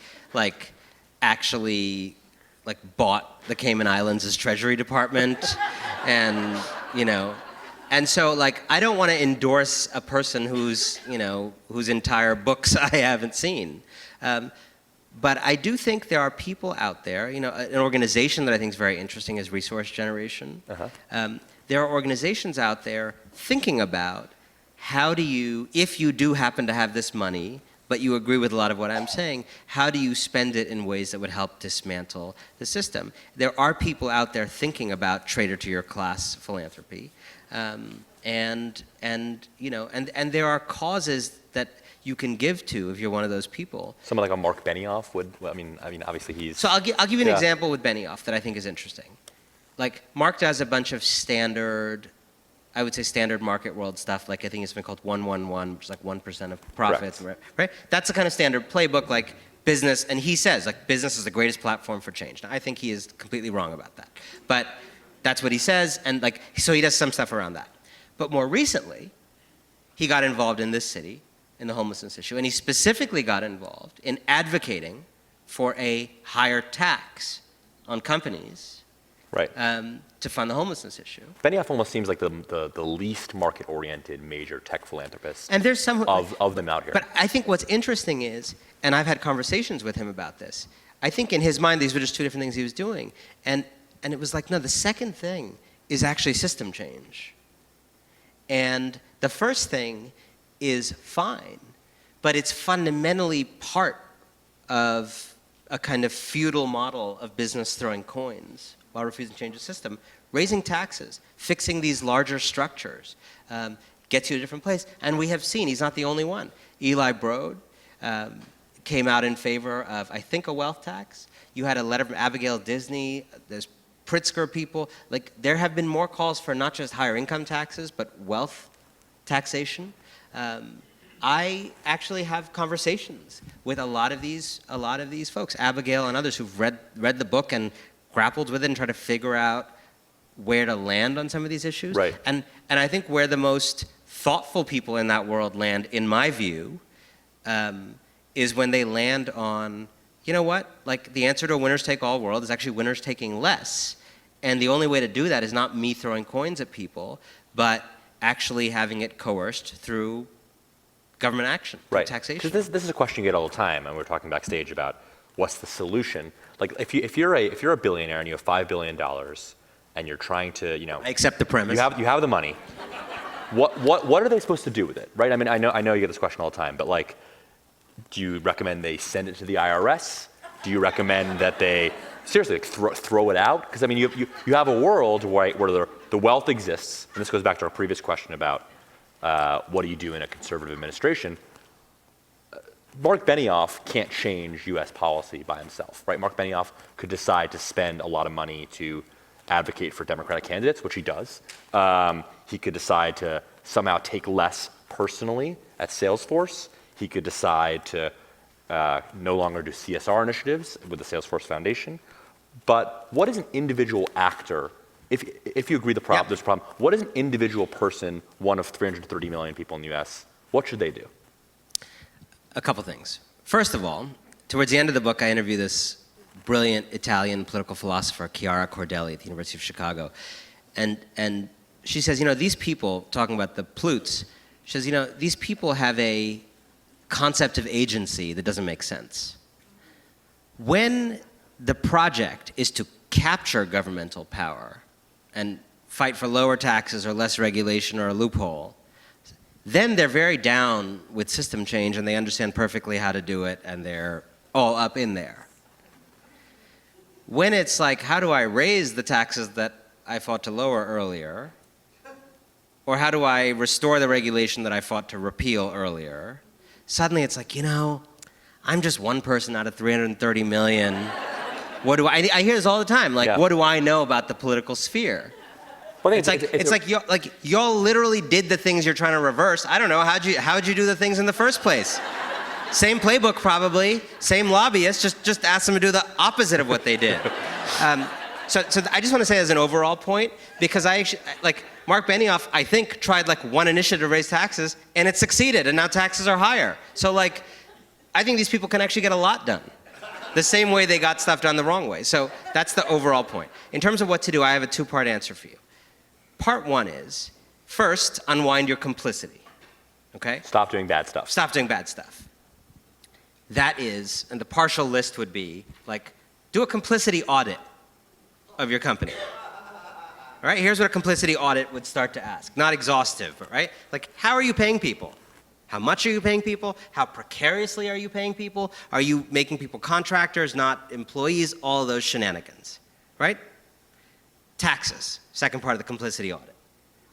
actually, bought the Cayman Islands' Treasury Department, and, And so, I don't want to endorse a person whose entire books I haven't seen. But I do think there are people out there, an organization that I think is very interesting is Resource Generation. There are organizations out there thinking about how do you, if you do happen to have this money, but you agree with a lot of what I'm saying, how do you spend it in ways that would help dismantle the system? There are people out there thinking about traitor to your class philanthropy. And there are causes that you can give to if you're one of those people. Someone like a Mark Benioff would, obviously he's... So I'll give you an example with Benioff that I think is interesting. Mark does a bunch of standard market world stuff, I think it's been called 1-1-1, which is 1% of profits, right? That's the kind of standard playbook, business, and he says, business is the greatest platform for change. Now, I think he is completely wrong about that. But that's what he says, and so he does some stuff around that. But more recently, he got involved in this city, in the homelessness issue, and he specifically got involved in advocating for a higher tax on companies to fund the homelessness issue. Benioff almost seems like the least market-oriented major tech philanthropist and there's some of them out here. But I think what's interesting is, and I've had conversations with him about this, I think in his mind these were just two different things he was doing. And it was no, the second thing is actually system change. And the first thing is fine, but it's fundamentally part of a kind of feudal model of business throwing coins while refusing to change the system. Raising taxes, fixing these larger structures, gets you to a different place. And we have seen, he's not the only one. Eli Broad came out in favor of, I think, a wealth tax. You had a letter from Abigail Disney, there's Pritzker people. There have been more calls for not just higher income taxes, but wealth taxation. I actually have conversations with a lot of these folks, Abigail and others who've read the book and grappled with it and tried to figure out where to land on some of these issues. Right. And I think where the most thoughtful people in that world land, in my view, is when they land on, you know what, the answer to a winners take all world is actually winners taking less. And the only way to do that is not me throwing coins at people, but actually having it coerced through government action, through taxation. Because this is a question you get all the time, and we're talking backstage about what's the solution. If you're a billionaire and you have $5 billion, and you're trying to, I accept the premise. You have the money. What are they supposed to do with it, right? I know you get this question all the time, but do you recommend they send it to the IRS? Do you recommend that they seriously throw it out? Because you have a world where the wealth exists, and this goes back to our previous question about what do you do in a conservative administration. Mark Benioff can't change U.S. policy by himself, right? Mark Benioff could decide to spend a lot of money to advocate for Democratic candidates, which he does. He could decide to somehow take less personally at Salesforce. He could decide to no longer do CSR initiatives with the Salesforce Foundation. But what is an individual actor if you agree there's a problem, what is an individual person, one of 330 million people in the US, what should they do? A couple things. First of all, towards the end of the book, I interview this brilliant Italian political philosopher, Chiara Cordelli at the University of Chicago. And she says, these people, talking about the plutes, she says, these people have a concept of agency that doesn't make sense. When the project is to capture governmental power and fight for lower taxes or less regulation or a loophole, then they're very down with system change and they understand perfectly how to do it and they're all up in there. When it's like, how do I raise the taxes that I fought to lower earlier? Or how do I restore the regulation that I fought to repeal earlier? Suddenly it's like, I'm just one person out of 330 million. What do I hear this all the time. Like, what do I know about the political sphere? Well, it's like y'all literally did the things you're trying to reverse. I don't know, how'd you do the things in the first place? Same playbook probably, same lobbyists, just ask them to do the opposite of what they did. So I just want to say as an overall point, because Mark Benioff, I think, tried one initiative to raise taxes, and it succeeded, and now taxes are higher. So I think these people can actually get a lot done. The same way they got stuff done the wrong way. So that's the overall point. In terms of what to do, I have a two-part answer for you. Part one is, first, unwind your complicity, okay? Stop doing bad stuff. Stop doing bad stuff. That is, and the partial list would be, do a complicity audit of your company. All right, here's what a complicity audit would start to ask. Not exhaustive, right? How are you paying people? How much are you paying people? How precariously are you paying people? Are you making people contractors, not employees? All of those shenanigans, right? Taxes, second part of the complicity audit.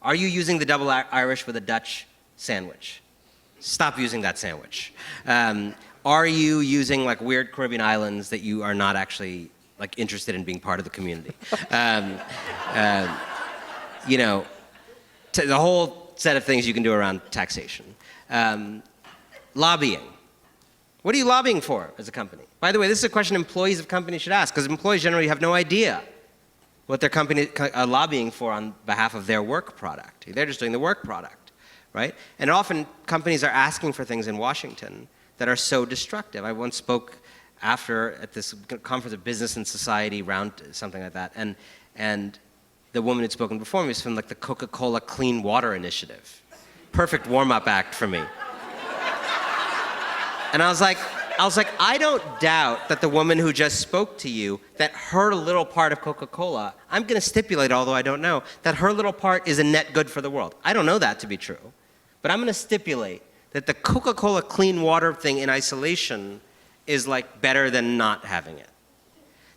Are you using the double Irish with a Dutch sandwich? Stop using that sandwich. Are you using weird Caribbean islands that you are not actually interested in being part of the community? The whole set of things you can do around taxation. Lobbying. What are you lobbying for as a company? By the way, this is a question employees of companies should ask, because employees generally have no idea what their company are lobbying for on behalf of their work product. They're just doing the work product, right? And often companies are asking for things in Washington that are so destructive. I once spoke at this conference of business and society round, something like that, and the woman who'd spoken before me was from the Coca-Cola Clean Water Initiative. Perfect warm-up act for me. And I was like, I don't doubt that the woman who just spoke to you, that her little part of Coca-Cola, I'm going to stipulate, although I don't know, that her little part is a net good for the world. I don't know that to be true. But I'm going to stipulate that the Coca-Cola clean water thing in isolation is better than not having it.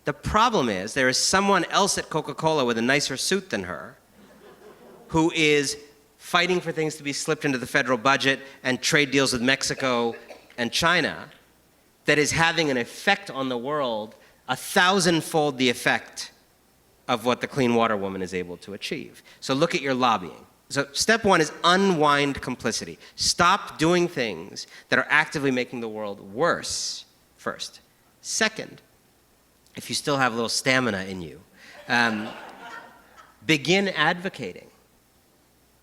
The problem is there is someone else at Coca-Cola with a nicer suit than her who is fighting for things to be slipped into the federal budget and trade deals with Mexico and China that is having an effect on the world 1,000-fold the effect of what the clean water woman is able to achieve. So look at your lobbying. So step one is unwind complicity. Stop doing things that are actively making the world worse first. Second, if you still have a little stamina in you, begin advocating.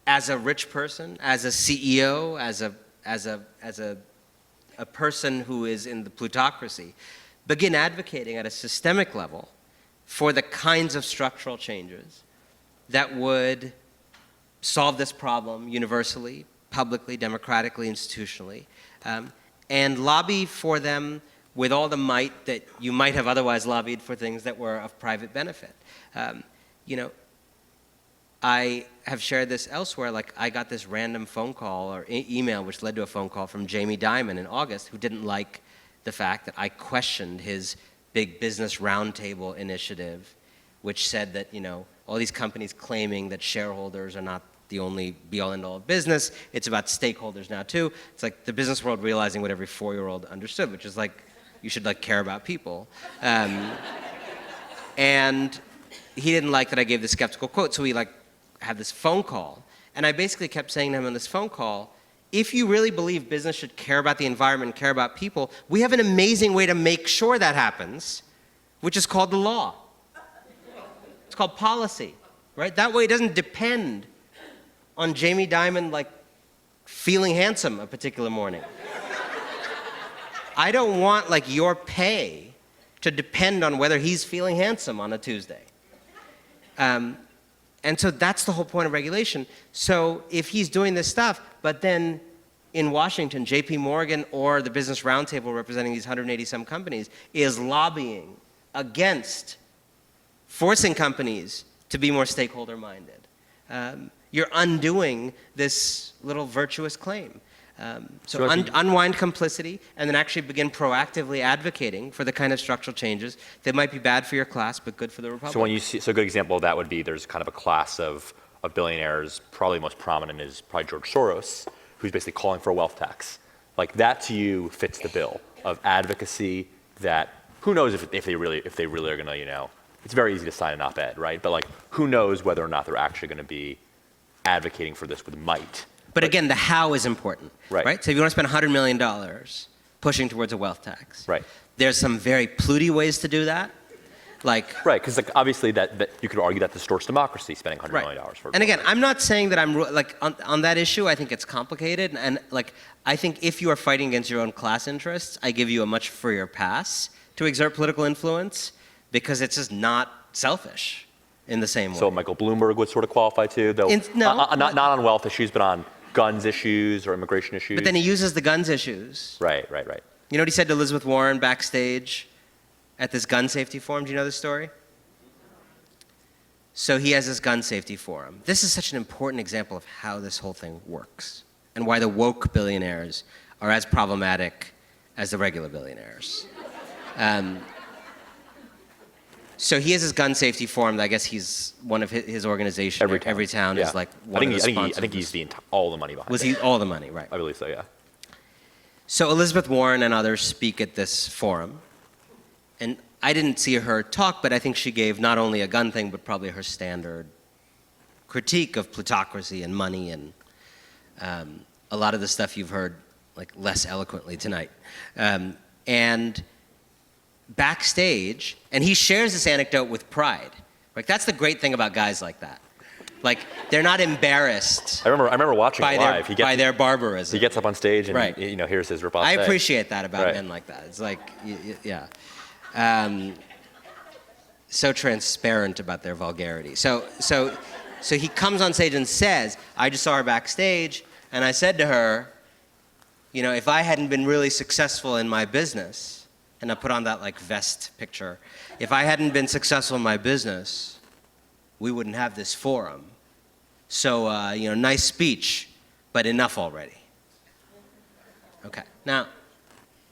As a rich person, as a CEO, as a person who is in the plutocracy, begin advocating at a systemic level for the kinds of structural changes that would solve this problem universally, publicly, democratically, institutionally, and lobby for them with all the might that you might have otherwise lobbied for things that were of private benefit. I have shared this elsewhere, I got this random phone call or email which led to a phone call from Jamie Dimon in August, who didn't like the fact that I questioned his big business roundtable initiative, which said that, all these companies claiming that shareholders are not the only be-all end-all of business, it's about stakeholders now too. It's the business world realizing what every 4-year-old understood, which is you should care about people. And he didn't like that I gave the skeptical quote, so we had this phone call, and I basically kept saying to him on this phone call, if you really believe business should care about the environment and care about people, we have an amazing way to make sure that happens, which is called the law. It's called policy. right? That way it doesn't depend on Jamie Dimon, like, feeling handsome a particular morning. I don't want, like, your pay to depend on whether he's feeling handsome on a Tuesday. And so that's the whole point of regulation. So if he's doing this stuff, but then in Washington, JP Morgan or the Business Roundtable representing these 180-some companies is lobbying against forcing companies to be more stakeholder-minded, you're undoing this little virtuous claim. So unwind complicity and then actually begin proactively advocating for the kind of structural changes that might be bad for your class but good for the republic. So when you see, so a good example of that would be there's kind of a class of billionaires, probably most prominent is probably George Soros, who's basically calling for a wealth tax. Like that to you fits the bill of advocacy that who knows if they really are gonna, you know, it's very easy to sign an op-ed, right? But like who knows whether or not they're actually gonna be advocating for this with might. But again, the how is important, right? So if you want to spend $100 million pushing towards a wealth tax, right? There's some very plutty ways to do that, like right, because like obviously that you could argue that distorts democracy, spending $100 million for. And again, I'm not saying that I'm like on that issue. I think it's complicated, and like I think if you are fighting against your own class interests, I give you a much freer pass to exert political influence because it's just not selfish in the same way. So Michael Bloomberg would sort of qualify too, though. Not on wealth issues, but on guns issues or immigration issues. But then he uses the guns issues. Right. You know what he said to Elizabeth Warren backstage at this gun safety forum? Do you know this story? So he has this gun safety forum. This is such an important example of how this whole thing works and why the woke billionaires are as problematic as the regular billionaires. So he has his gun safety forum. I guess he's one of his organization. Every town is like one of the sponsors. I think he's all the money behind it. Was he all the money, right? I believe so, yeah. So Elizabeth Warren and others speak at this forum. And I didn't see her talk, but I think she gave not only a gun thing, but probably her standard critique of plutocracy and money and a lot of the stuff you've heard like less eloquently tonight. And backstage, and he shares this anecdote with pride. Like that's the great thing about guys like that. Like they're not embarrassed. I remember watching it live. By their barbarism. He gets up on stage and you know here's his riposte. I appreciate that about men like that. It's like yeah, so transparent about their vulgarity. So he comes on stage and says, "I just saw her backstage, and I said to her, you know, if I hadn't been really successful in my business." And I put on that like vest picture. If I hadn't been successful in my business, we wouldn't have this forum. So, you know, nice speech, but enough already. Okay, now, a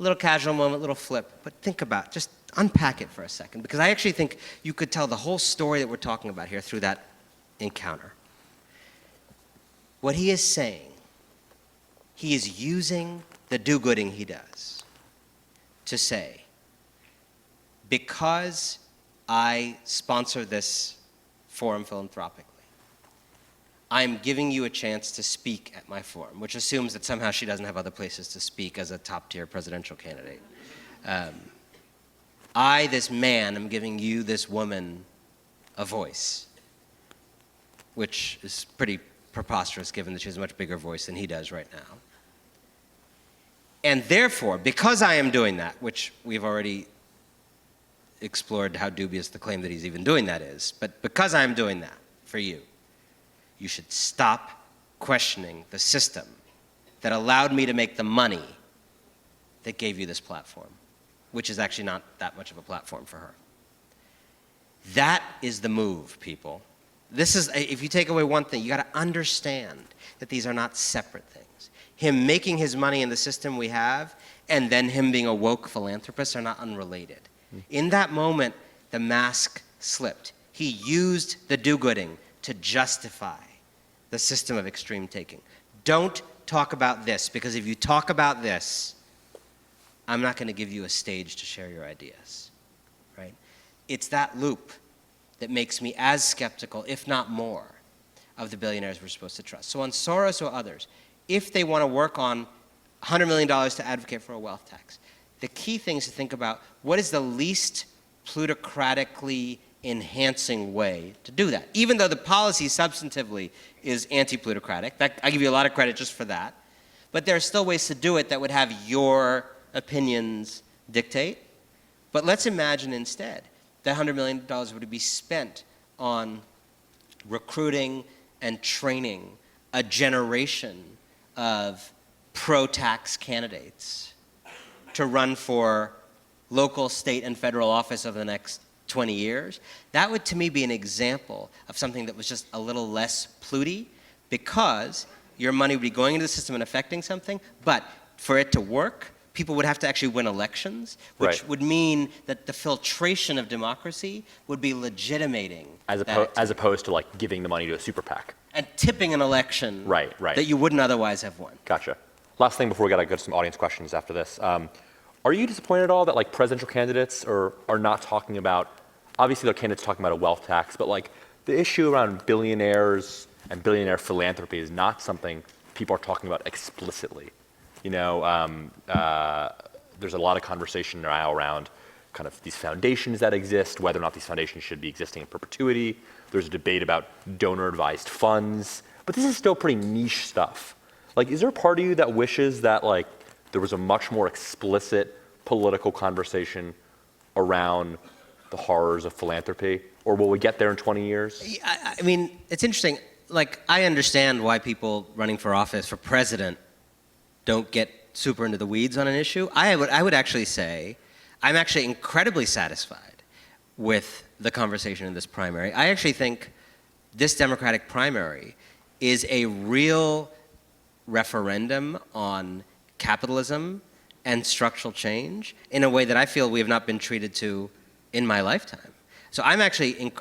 little casual moment, little flip, but think about it, just unpack it for a second, because I actually think you could tell the whole story that we're talking about here through that encounter. What he is saying, he is using the do-gooding he does to say, because I sponsor this forum philanthropically, I'm giving you a chance to speak at my forum, which assumes that somehow she doesn't have other places to speak as a top-tier presidential candidate. I, this man, am giving you, this woman, a voice, which is pretty preposterous given that she has a much bigger voice than he does right now. And therefore, because I am doing that, which we've already explored how dubious the claim that he's even doing that is, but because I'm doing that for you, you should stop questioning the system that allowed me to make the money that gave you this platform, which is actually not that much of a platform for her. That is the move, people. This is, if you take away one thing, you got to understand that these are not separate things. Him making his money in the system we have, and then him being a woke philanthropist are not unrelated. In that moment, the mask slipped. He used the do-gooding to justify the system of extreme taking. Don't talk about this, because if you talk about this, I'm not going to give you a stage to share your ideas, right? It's that loop that makes me as skeptical, if not more, of the billionaires we're supposed to trust. So on Soros or others, if they want to work on $100 million to advocate for a wealth tax, the key thing is to think about what is the least plutocratically enhancing way to do that. Even though the policy substantively is anti-plutocratic, I give you a lot of credit just for that, but there are still ways to do it that would have your opinions dictate. But let's imagine instead that $100 million would be spent on recruiting and training a generation of pro-tax candidates to run for local, state, and federal office over the next 20 years. That would, to me, be an example of something that was just a little less pluty, because your money would be going into the system and affecting something, but for it to work, people would have to actually win elections, which would mean that the filtration of democracy would be legitimating as opposed to like giving the money to a super PAC. And tipping an election Right. that you wouldn't otherwise have won. Gotcha. Last thing before we gotta go to some audience questions after this. Are you disappointed at all that like presidential candidates are not talking about, obviously their candidates talking about a wealth tax, but like the issue around billionaires and billionaire philanthropy is not something people are talking about explicitly. You know, there's a lot of conversation now around kind of these foundations that exist, whether or not these foundations should be existing in perpetuity. There's a debate about donor-advised funds, but this is still pretty niche stuff. Like, is there a part of you that wishes that like there was a much more explicit political conversation around the horrors of philanthropy, or will we get there in 20 years? I mean, it's interesting. Like, I understand why people running for office, for president, don't get super into the weeds on an issue. I would actually say I'm actually incredibly satisfied with the conversation in this primary. I actually think this Democratic primary is a real referendum on capitalism and structural change in a way that I feel we have not been treated to in my lifetime. So I'm actually,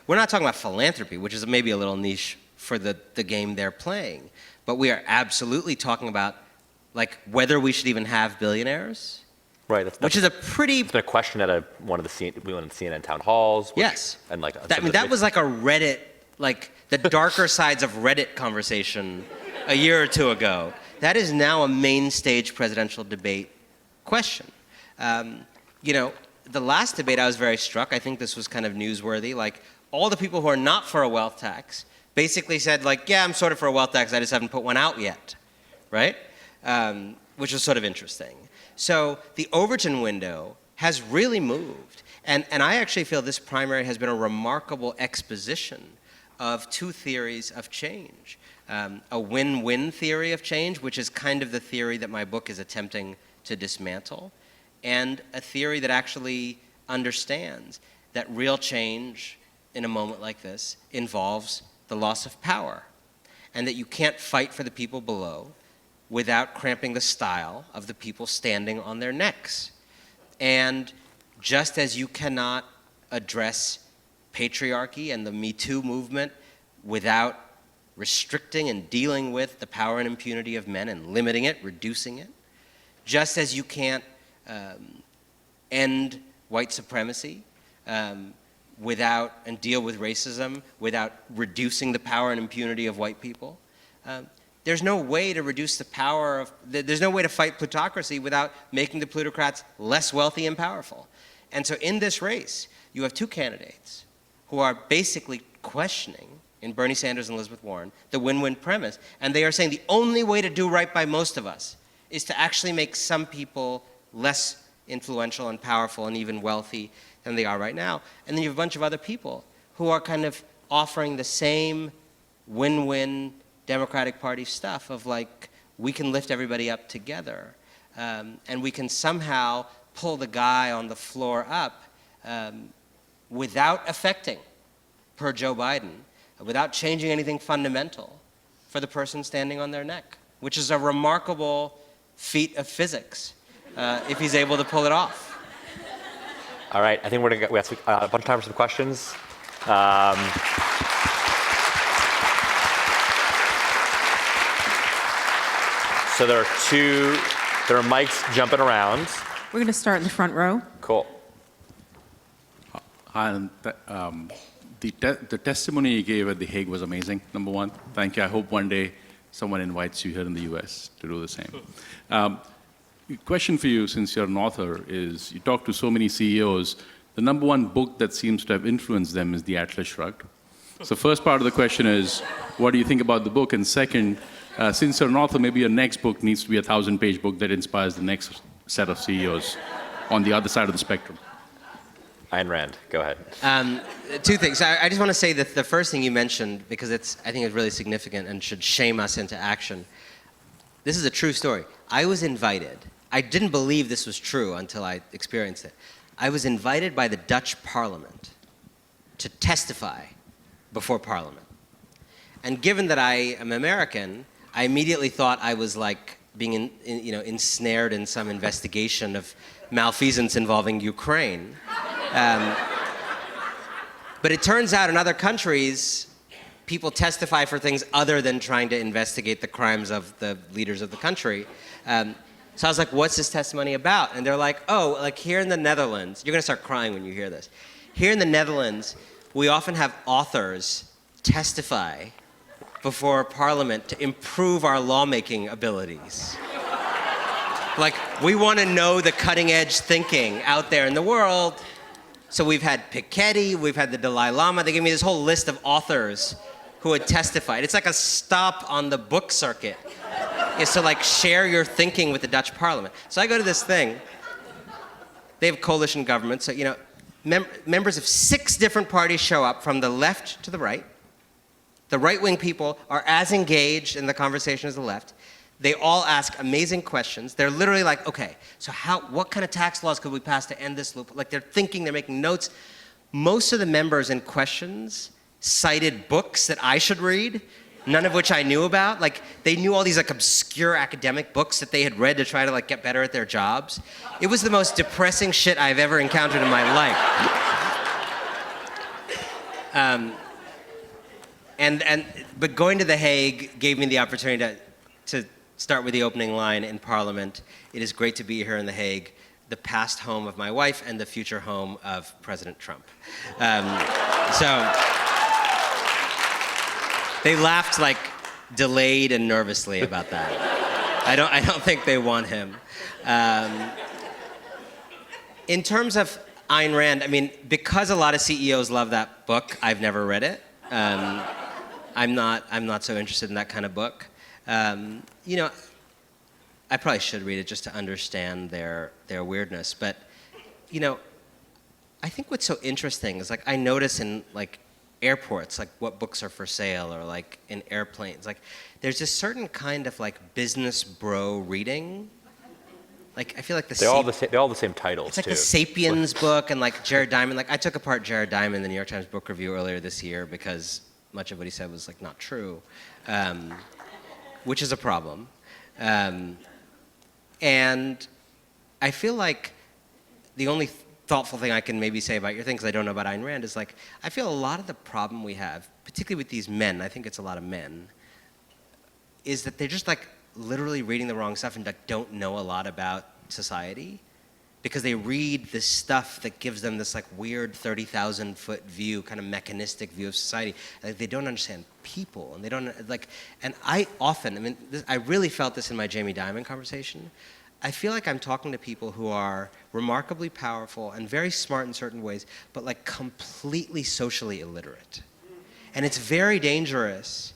we're not talking about philanthropy, which is maybe a little niche for the game they're playing, but we are absolutely talking about like whether we should even have billionaires. Right. Which is a pretty. It's been a question at one of the CNN town halls. Yes. And like. That was like a Reddit, like the darker sides of Reddit conversation a year or two ago. That is now a main stage presidential debate question. You know, the last debate I was very struck. I think this was kind of newsworthy. Like all the people who are not for a wealth tax basically said like, yeah, I'm sort of for a wealth tax. I just haven't put one out yet, right? Which was sort of interesting. So the Overton window has really moved. And I actually feel this primary has been a remarkable exposition of two theories of change. A win-win theory of change, which is kind of the theory that my book is attempting to dismantle, and a theory that actually understands that real change in a moment like this involves the loss of power, and that you can't fight for the people below without cramping the style of the people standing on their necks. And just as you cannot address patriarchy and the Me Too movement without restricting and dealing with the power and impunity of men and limiting it, reducing it, just as you can't end white supremacy without, and deal with racism without reducing the power and impunity of white people, there's no way to reduce the power of, there's no way to fight plutocracy without making the plutocrats less wealthy and powerful. And so in this race, you have two candidates who are basically questioning, in Bernie Sanders and Elizabeth Warren, the win-win premise. And they are saying the only way to do right by most of us is to actually make some people less influential and powerful and even wealthy than they are right now. And then you have a bunch of other people who are kind of offering the same win-win Democratic Party stuff of like, we can lift everybody up together, and we can somehow pull the guy on the floor up without affecting, per Joe Biden, without changing anything fundamental for the person standing on their neck, which is a remarkable feat of physics, if he's able to pull it off. All right, I think we have a bunch of time for some questions. So there are mics jumping around. We're going to start in the front row. Cool. Hi, the testimony you gave at The Hague was amazing, number one. Thank you. I hope one day someone invites you here in the US to do the same. Question for you, since you're an author, is you talk to so many CEOs, The number one book that seems to have influenced them is The Atlas Shrugged. So first part of the question is, what do you think about the book? And second, since you're an author, maybe your next book needs to be a 1,000-page book that inspires the next set of CEOs on the other side of the spectrum. Ayn Rand, go ahead. Two things. I just want to say that the first thing you mentioned, because I think it's really significant and should shame us into action. This is a true story. I was invited. I didn't believe this was true until I experienced it. I was invited by the Dutch Parliament to testify before Parliament. And given that I am American, I immediately thought I was like being ensnared in some investigation of malfeasance involving Ukraine. But it turns out in other countries, people testify for things other than trying to investigate the crimes of the leaders of the country. So I was like, what's this testimony about? And they're like, oh, like here in the Netherlands, you're gonna start crying when you hear this. Here in the Netherlands, we often have authors testify before Parliament to improve our lawmaking abilities. Like, we want to know the cutting edge thinking out there in the world. So we've had Piketty, we've had the Dalai Lama. They gave me this whole list of authors who had testified. It's like a stop on the book circuit, is to like share your thinking with the Dutch Parliament. So I go to this thing. They have coalition government, so members of 6 different parties show up from the left to the right. The right-wing people are as engaged in the conversation as the left. They all ask amazing questions. They're literally like, okay, so what kind of tax laws could we pass to end this loop? Like they're thinking, they're making notes. Most of the members in questions cited books that I should read, none of which I knew about. Like they knew all these like obscure academic books that they had read to try to like get better at their jobs. It was the most depressing shit I've ever encountered in my life. But going to The Hague gave me the opportunity to start with the opening line in Parliament. It is great to be here in The Hague, the past home of my wife and the future home of President Trump. So they laughed like delayed and nervously about that. I don't think they want him. In terms of Ayn Rand, I mean, because a lot of CEOs love that book, I've never read it. I'm not so interested in that kind of book. I probably should read it just to understand their weirdness. But, I think what's so interesting is like I notice in like airports, like what books are for sale, or like in airplanes, like there's a certain kind of like business bro reading. Like I feel like they're all the same titles. It's like too. the Sapiens book and like Jared Diamond. Like I took apart Jared Diamond in the New York Times Book Review earlier this year because much of what he said was like not true, which is a problem. And I feel like the only thoughtful thing I can maybe say about your thing, because I don't know about Ayn Rand, is like I feel a lot of the problem we have, particularly with these men, I think it's a lot of men, is that they're just like literally reading the wrong stuff and like don't know a lot about society because they read this stuff that gives them this like weird 30,000-foot view, kind of mechanistic view of society. Like they don't understand people, and they don't like. And I really felt this in my Jamie Dimon conversation. I feel like I'm talking to people who are remarkably powerful and very smart in certain ways, but like completely socially illiterate. And it's very dangerous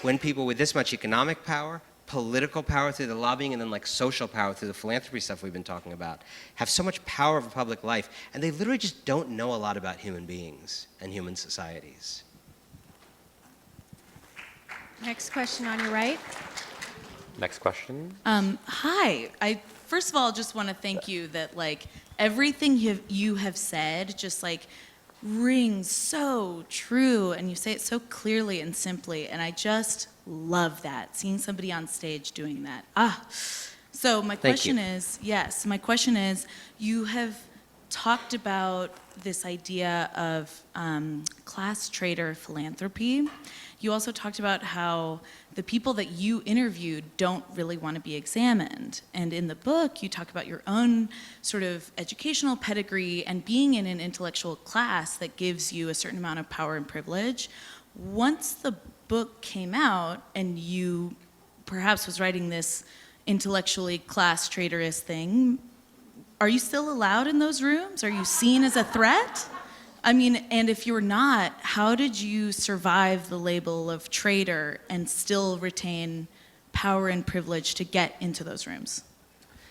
when people with this much economic power, political power through the lobbying, and then like social power through the philanthropy stuff we've been talking about, have so much power over public life, and they literally just don't know a lot about human beings and human societies. Next question on your right. Next question. Hi. I first of all just want to thank you that like everything you have said just like rings so true, and you say it so clearly and simply, and I just love that, seeing somebody on stage doing that. So my question is, my question is, you have talked about this idea of class trader philanthropy. You also talked about how the people that you interviewed don't really want to be examined. And in the book, you talk about your own sort of educational pedigree and being in an intellectual class that gives you a certain amount of power and privilege. Once the book came out and you perhaps was writing this intellectually class traderist thing, are you still allowed in those rooms? Are you seen as a threat? I mean, and if you're not, how did you survive the label of traitor and still retain power and privilege to get into those rooms?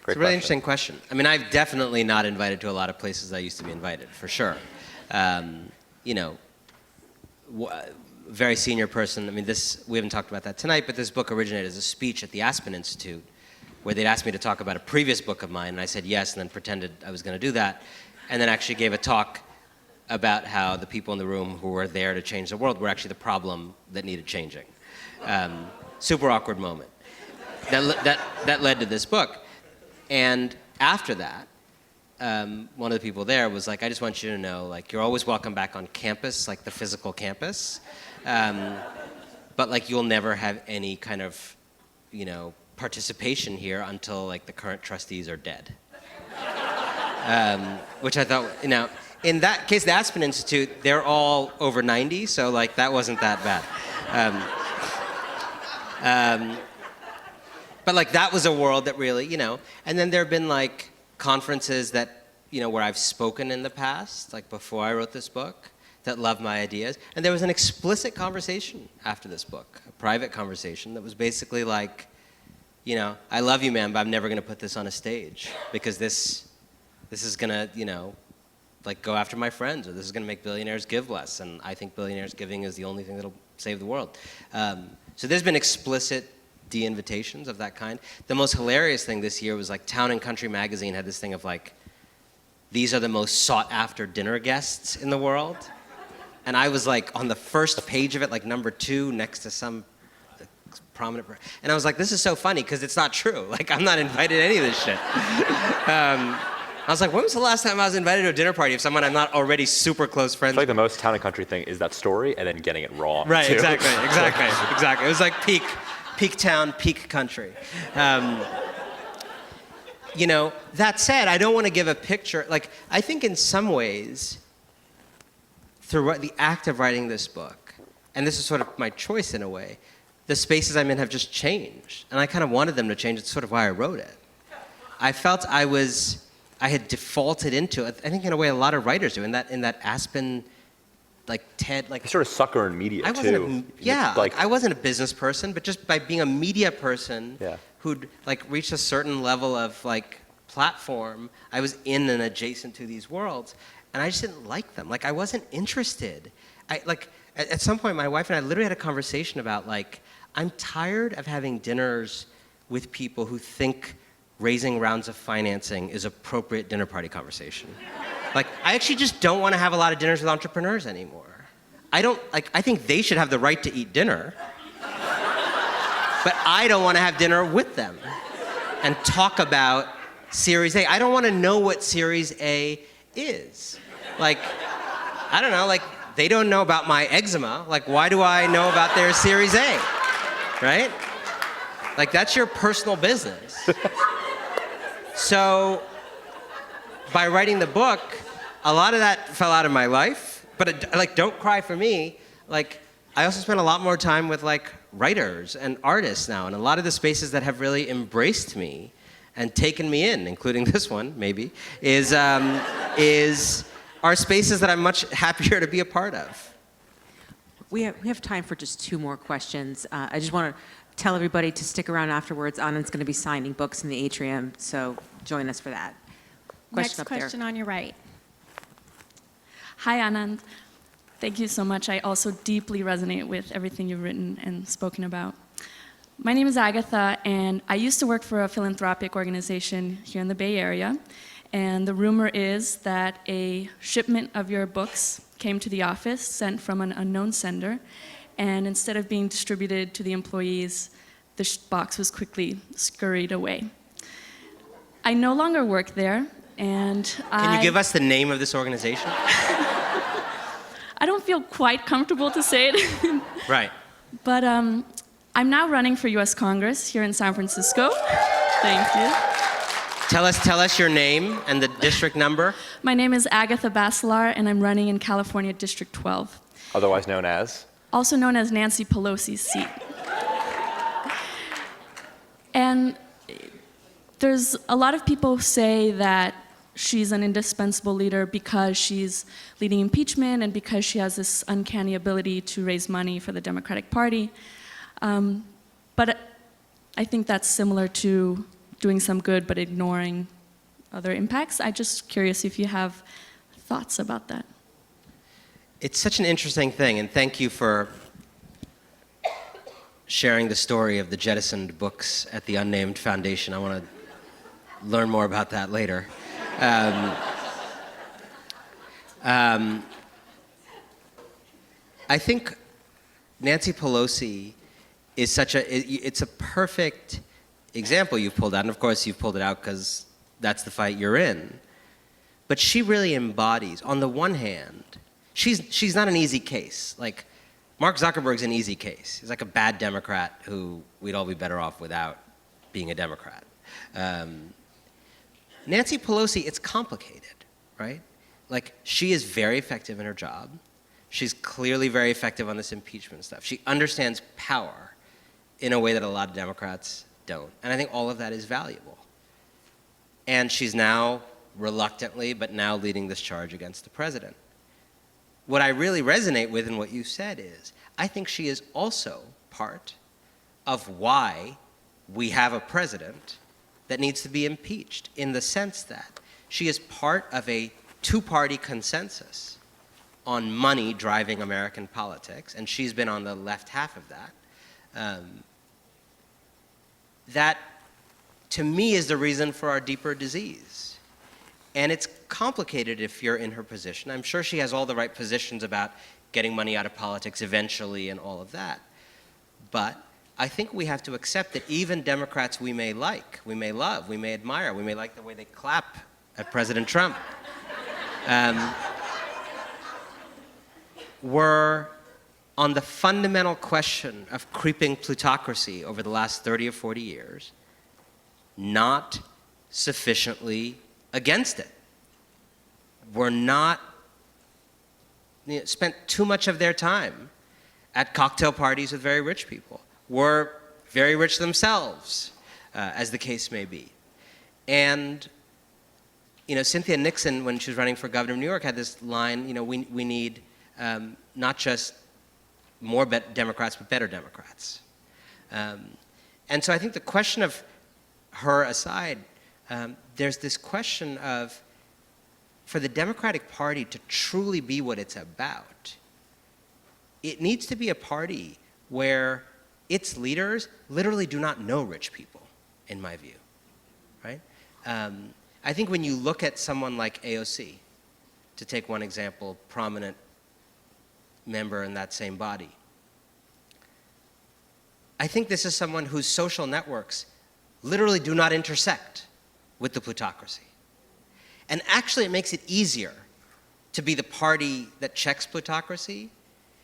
Great It's a really interesting question. I mean, I've definitely not invited to a lot of places I used to be invited, for sure. You know, very senior person. I mean, we haven't talked about that tonight, but this book originated as a speech at the Aspen Institute, where they'd asked me to talk about a previous book of mine, and I said yes, and then pretended I was going to do that, and then actually gave a talk about how the people in the room who were there to change the world were actually the problem that needed changing. Super awkward moment. That led to this book. And after that, one of the people there was like, I just want you to know, like, you're always welcome back on campus, like the physical campus, but like you'll never have any kind of, you know, participation here until like the current trustees are dead. Which I thought, you know, in that case, the Aspen Institute, they're all over 90, so like that wasn't that bad. But like that was a world that really, you know, and then there have been like conferences that, you know, where I've spoken in the past, like before I wrote this book, that love my ideas. And there was an explicit conversation after this book, a private conversation that was basically like, you know, I love you, man, but I'm never going to put this on a stage because this is going to, you know, like go after my friends, or this is going to make billionaires give less. And I think billionaires giving is the only thing that'll save the world. So there's been explicit de-invitations of that kind. The most hilarious thing this year was like Town and Country magazine had this thing of like, these are the most sought after dinner guests in the world. And I was like on the first page of it, like number 2 next to some prominent, and I was like, this is so funny because it's not true. Like I'm not invited to any of this shit. I was like, when was the last time I was invited to a dinner party of someone I'm not already super close friends I feel like with? the most Town and Country thing is that story and then getting it wrong. Right, too. exactly. It was like peak town, peak country. You know, that said, I don't want to give a picture. Like, I think in some ways, through the act of writing this book, and this is sort of my choice in a way, the spaces I'm in have just changed. And I kind of wanted them to change. It's sort of why I wrote it. I felt I had defaulted into it. I think in a way a lot of writers do. In that Aspen, like TED, like You sort of sucker in media I wasn't too. I wasn't a business person, but just by being a media person who'd like reached a certain level of like platform, I was in and adjacent to these worlds, and I just didn't like them. Like I wasn't interested. At some point, my wife and I literally had a conversation about like, I'm tired of having dinners with people who think raising rounds of financing is appropriate dinner party conversation. Like, I actually just don't want to have a lot of dinners with entrepreneurs anymore. I think they should have the right to eat dinner, but I don't want to have dinner with them and talk about Series A. I don't want to know what Series A is. Like, I don't know, like, they don't know about my eczema. Like, why do I know about their Series A, right? Like, that's your personal business. So, by writing the book, a lot of that fell out of my life. But like, don't cry for me. Like, I also spend a lot more time with like writers and artists now, and a lot of the spaces that have really embraced me and taken me in, including this one, maybe, are spaces that I'm much happier to be a part of. We have time for just 2 more questions. I just want to tell everybody to stick around afterwards. Anand's going to be signing books in the atrium, so join us for that. Next question on your right. Hi, Anand. Thank you so much. I also deeply resonate with everything you've written and spoken about. My name is Agatha, and I used to work for a philanthropic organization here in the Bay Area. And the rumor is that a shipment of your books came to the office, sent from an unknown sender, and instead of being distributed to the employees, the box was quickly scurried away. I no longer work there, and Can you give us the name of this organization? I don't feel quite comfortable to say it. Right. But I'm now running for U.S. Congress here in San Francisco. Thank you. Tell us your name and the district number. My name is Agatha Basilar, and I'm running in California District 12, Otherwise known as? also known as Nancy Pelosi's seat. And there's a lot of people say that she's an indispensable leader because she's leading impeachment and because she has this uncanny ability to raise money for the Democratic Party. But I think that's similar to doing some good but ignoring other impacts. I'm just curious if you have thoughts about that. It's such an interesting thing, and thank you for sharing the story of the jettisoned books at the Unnamed Foundation. I want to learn more about that later. I think Nancy Pelosi is it's a perfect example you've pulled out, and of course you've pulled it out because that's the fight you're in. But she really embodies, on the one hand, she's not an easy case. Like, Mark Zuckerberg's an easy case. He's like a bad Democrat who we'd all be better off without being a Democrat. Nancy Pelosi, it's complicated, right? Like, she is very effective in her job. She's clearly very effective on this impeachment stuff. She understands power in a way that a lot of Democrats don't. And I think all of that is valuable. And she's now, reluctantly, but now leading this charge against the president. What I really resonate with in what you said is, I think she is also part of why we have a president that needs to be impeached, in the sense that she is part of a two-party consensus on money driving American politics, and she's been on the left half of that. That, to me, is the reason for our deeper disease. And it's complicated if you're in her position. I'm sure she has all the right positions about getting money out of politics eventually and all of that. But I think we have to accept that even Democrats we may like, we may love, we may admire, we may like the way they clap at President Trump, were on the fundamental question of creeping plutocracy over the last 30 or 40 years, not sufficiently against it. Were not, spent too much of their time at cocktail parties with very rich people, were very rich themselves, as the case may be. And, Cynthia Nixon, when she was running for governor of New York, had this line, we need not just more Democrats, but better Democrats. And so I think the question of her aside, there's this question of, for the Democratic Party to truly be what it's about, it needs to be a party where its leaders literally do not know rich people, in my view, right? I think when you look at someone like AOC, to take one example, prominent member in that same body, I think this is someone whose social networks literally do not intersect with the plutocracy. And actually it makes it easier to be the party that checks plutocracy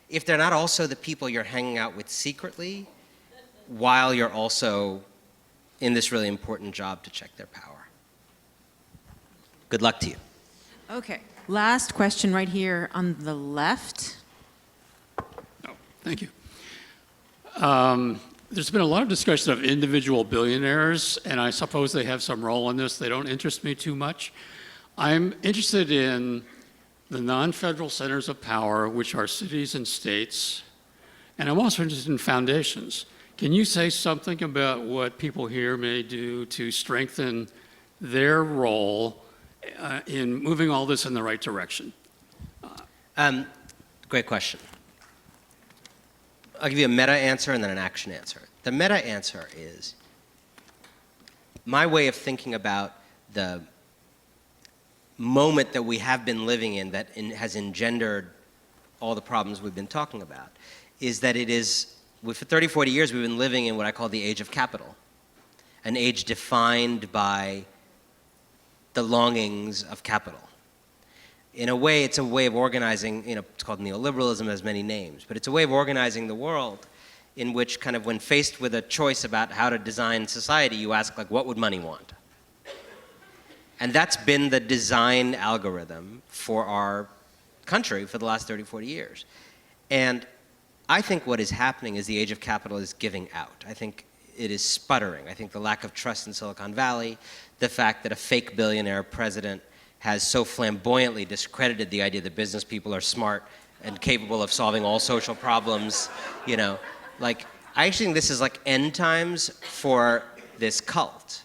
if they're not also the people you're hanging out with secretly while you're also in this really important job to check their power. Good luck to you. Okay, last question right here on the left. Oh, thank you. There's been a lot of discussion of individual billionaires, and I suppose they have some role in this. They don't interest me too much. I'm interested in the non-federal centers of power, which are cities and states, and I'm also interested in foundations. Can you say something about what people here may do to strengthen their role in moving all this in the right direction? Great question. I'll give you a meta answer and then an action answer. The meta answer is my way of thinking about the moment that we have been living in that has engendered all the problems we've been talking about is that for 30, 40 years we've been living in what I call the age of capital, an age defined by the longings of capital. In a way, it's a way of organizing, it's called neoliberalism, it has many names, but it's a way of organizing the world in which kind of when faced with a choice about how to design society, you ask, like, what would money want? And that's been the design algorithm for our country for the last 30, 40 years. And I think what is happening is the age of capital is giving out. I think it is sputtering. I think the lack of trust in Silicon Valley, the fact that a fake billionaire president has so flamboyantly discredited the idea that business people are smart and capable of solving all social problems, you know. Like, I actually think this is like end times for this cult.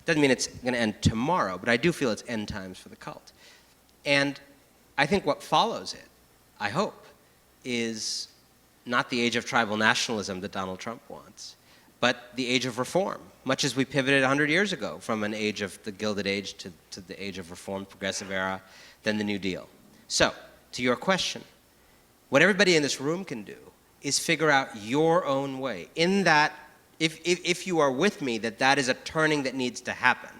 Doesn't mean it's going to end tomorrow, but I do feel it's end times for the cult. And I think what follows it, I hope, is not the age of tribal nationalism that Donald Trump wants, but the age of reform, much as we pivoted 100 years ago from an age of the Gilded Age to the age of reform, progressive era, then the New Deal. So, to your question, what everybody in this room can do is figure out your own way. In that, if you are with me, that is a turning that needs to happen,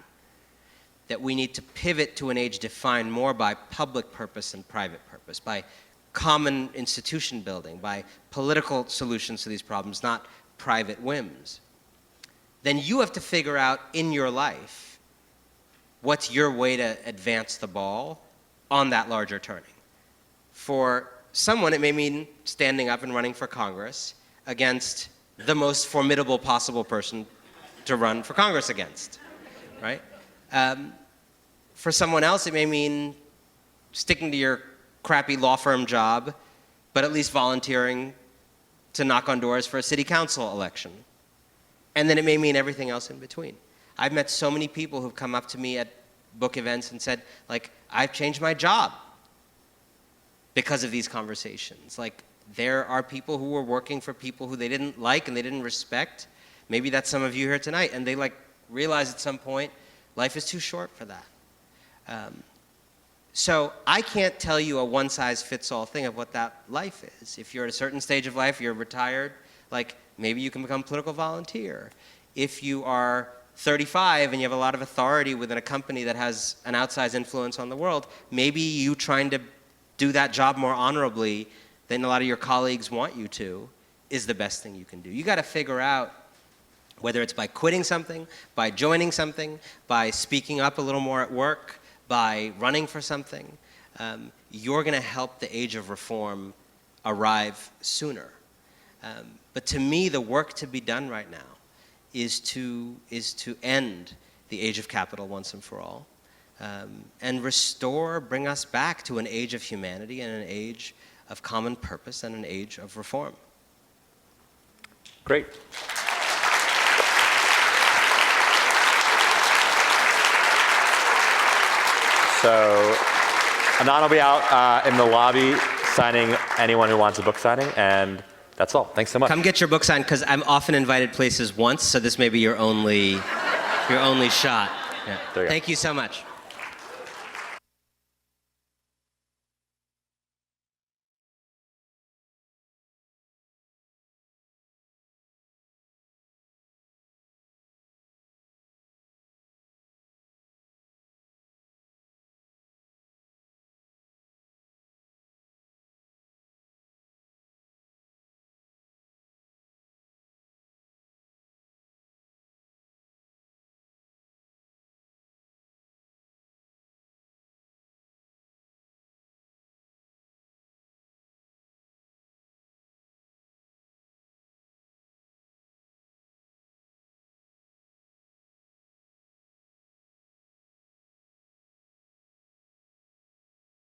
that we need to pivot to an age defined more by public purpose and private purpose, by common institution building, by political solutions to these problems, not private whims, then you have to figure out in your life what's your way to advance the ball on that larger turning. For someone, it may mean standing up and running for Congress against the most formidable possible person to run for Congress against, right? For someone else, it may mean sticking to your crappy law firm job, but at least volunteering to knock on doors for a city council election. And then it may mean everything else in between. I've met so many people who've come up to me at book events and said, like, I've changed my job because of these conversations. Like, there are people who were working for people who they didn't like and they didn't respect. Maybe that's some of you here tonight, and they like realize at some point life is too short for that. So I can't tell you a one-size-fits-all thing of what that life is. If you're at a certain stage of life, you're retired, like maybe you can become a political volunteer. If you are 35 and you have a lot of authority within a company that has an outsized influence on the world, maybe you trying to do that job more honorably than a lot of your colleagues want you to is the best thing you can do. You got to figure out whether it's by quitting something, by joining something, by speaking up a little more at work, by running for something, you're going to help the age of reform arrive sooner. But to me, the work to be done right now is to end the age of capital once and for all, and bring us back to an age of humanity and an age of common purpose and an age of reform. Great. So Anand will be out in the lobby signing anyone who wants a book signing, and that's all. Thanks so much. Come get your book signed, because I'm often invited places once, so this may be your only shot. Yeah. There you go. Thank you so much.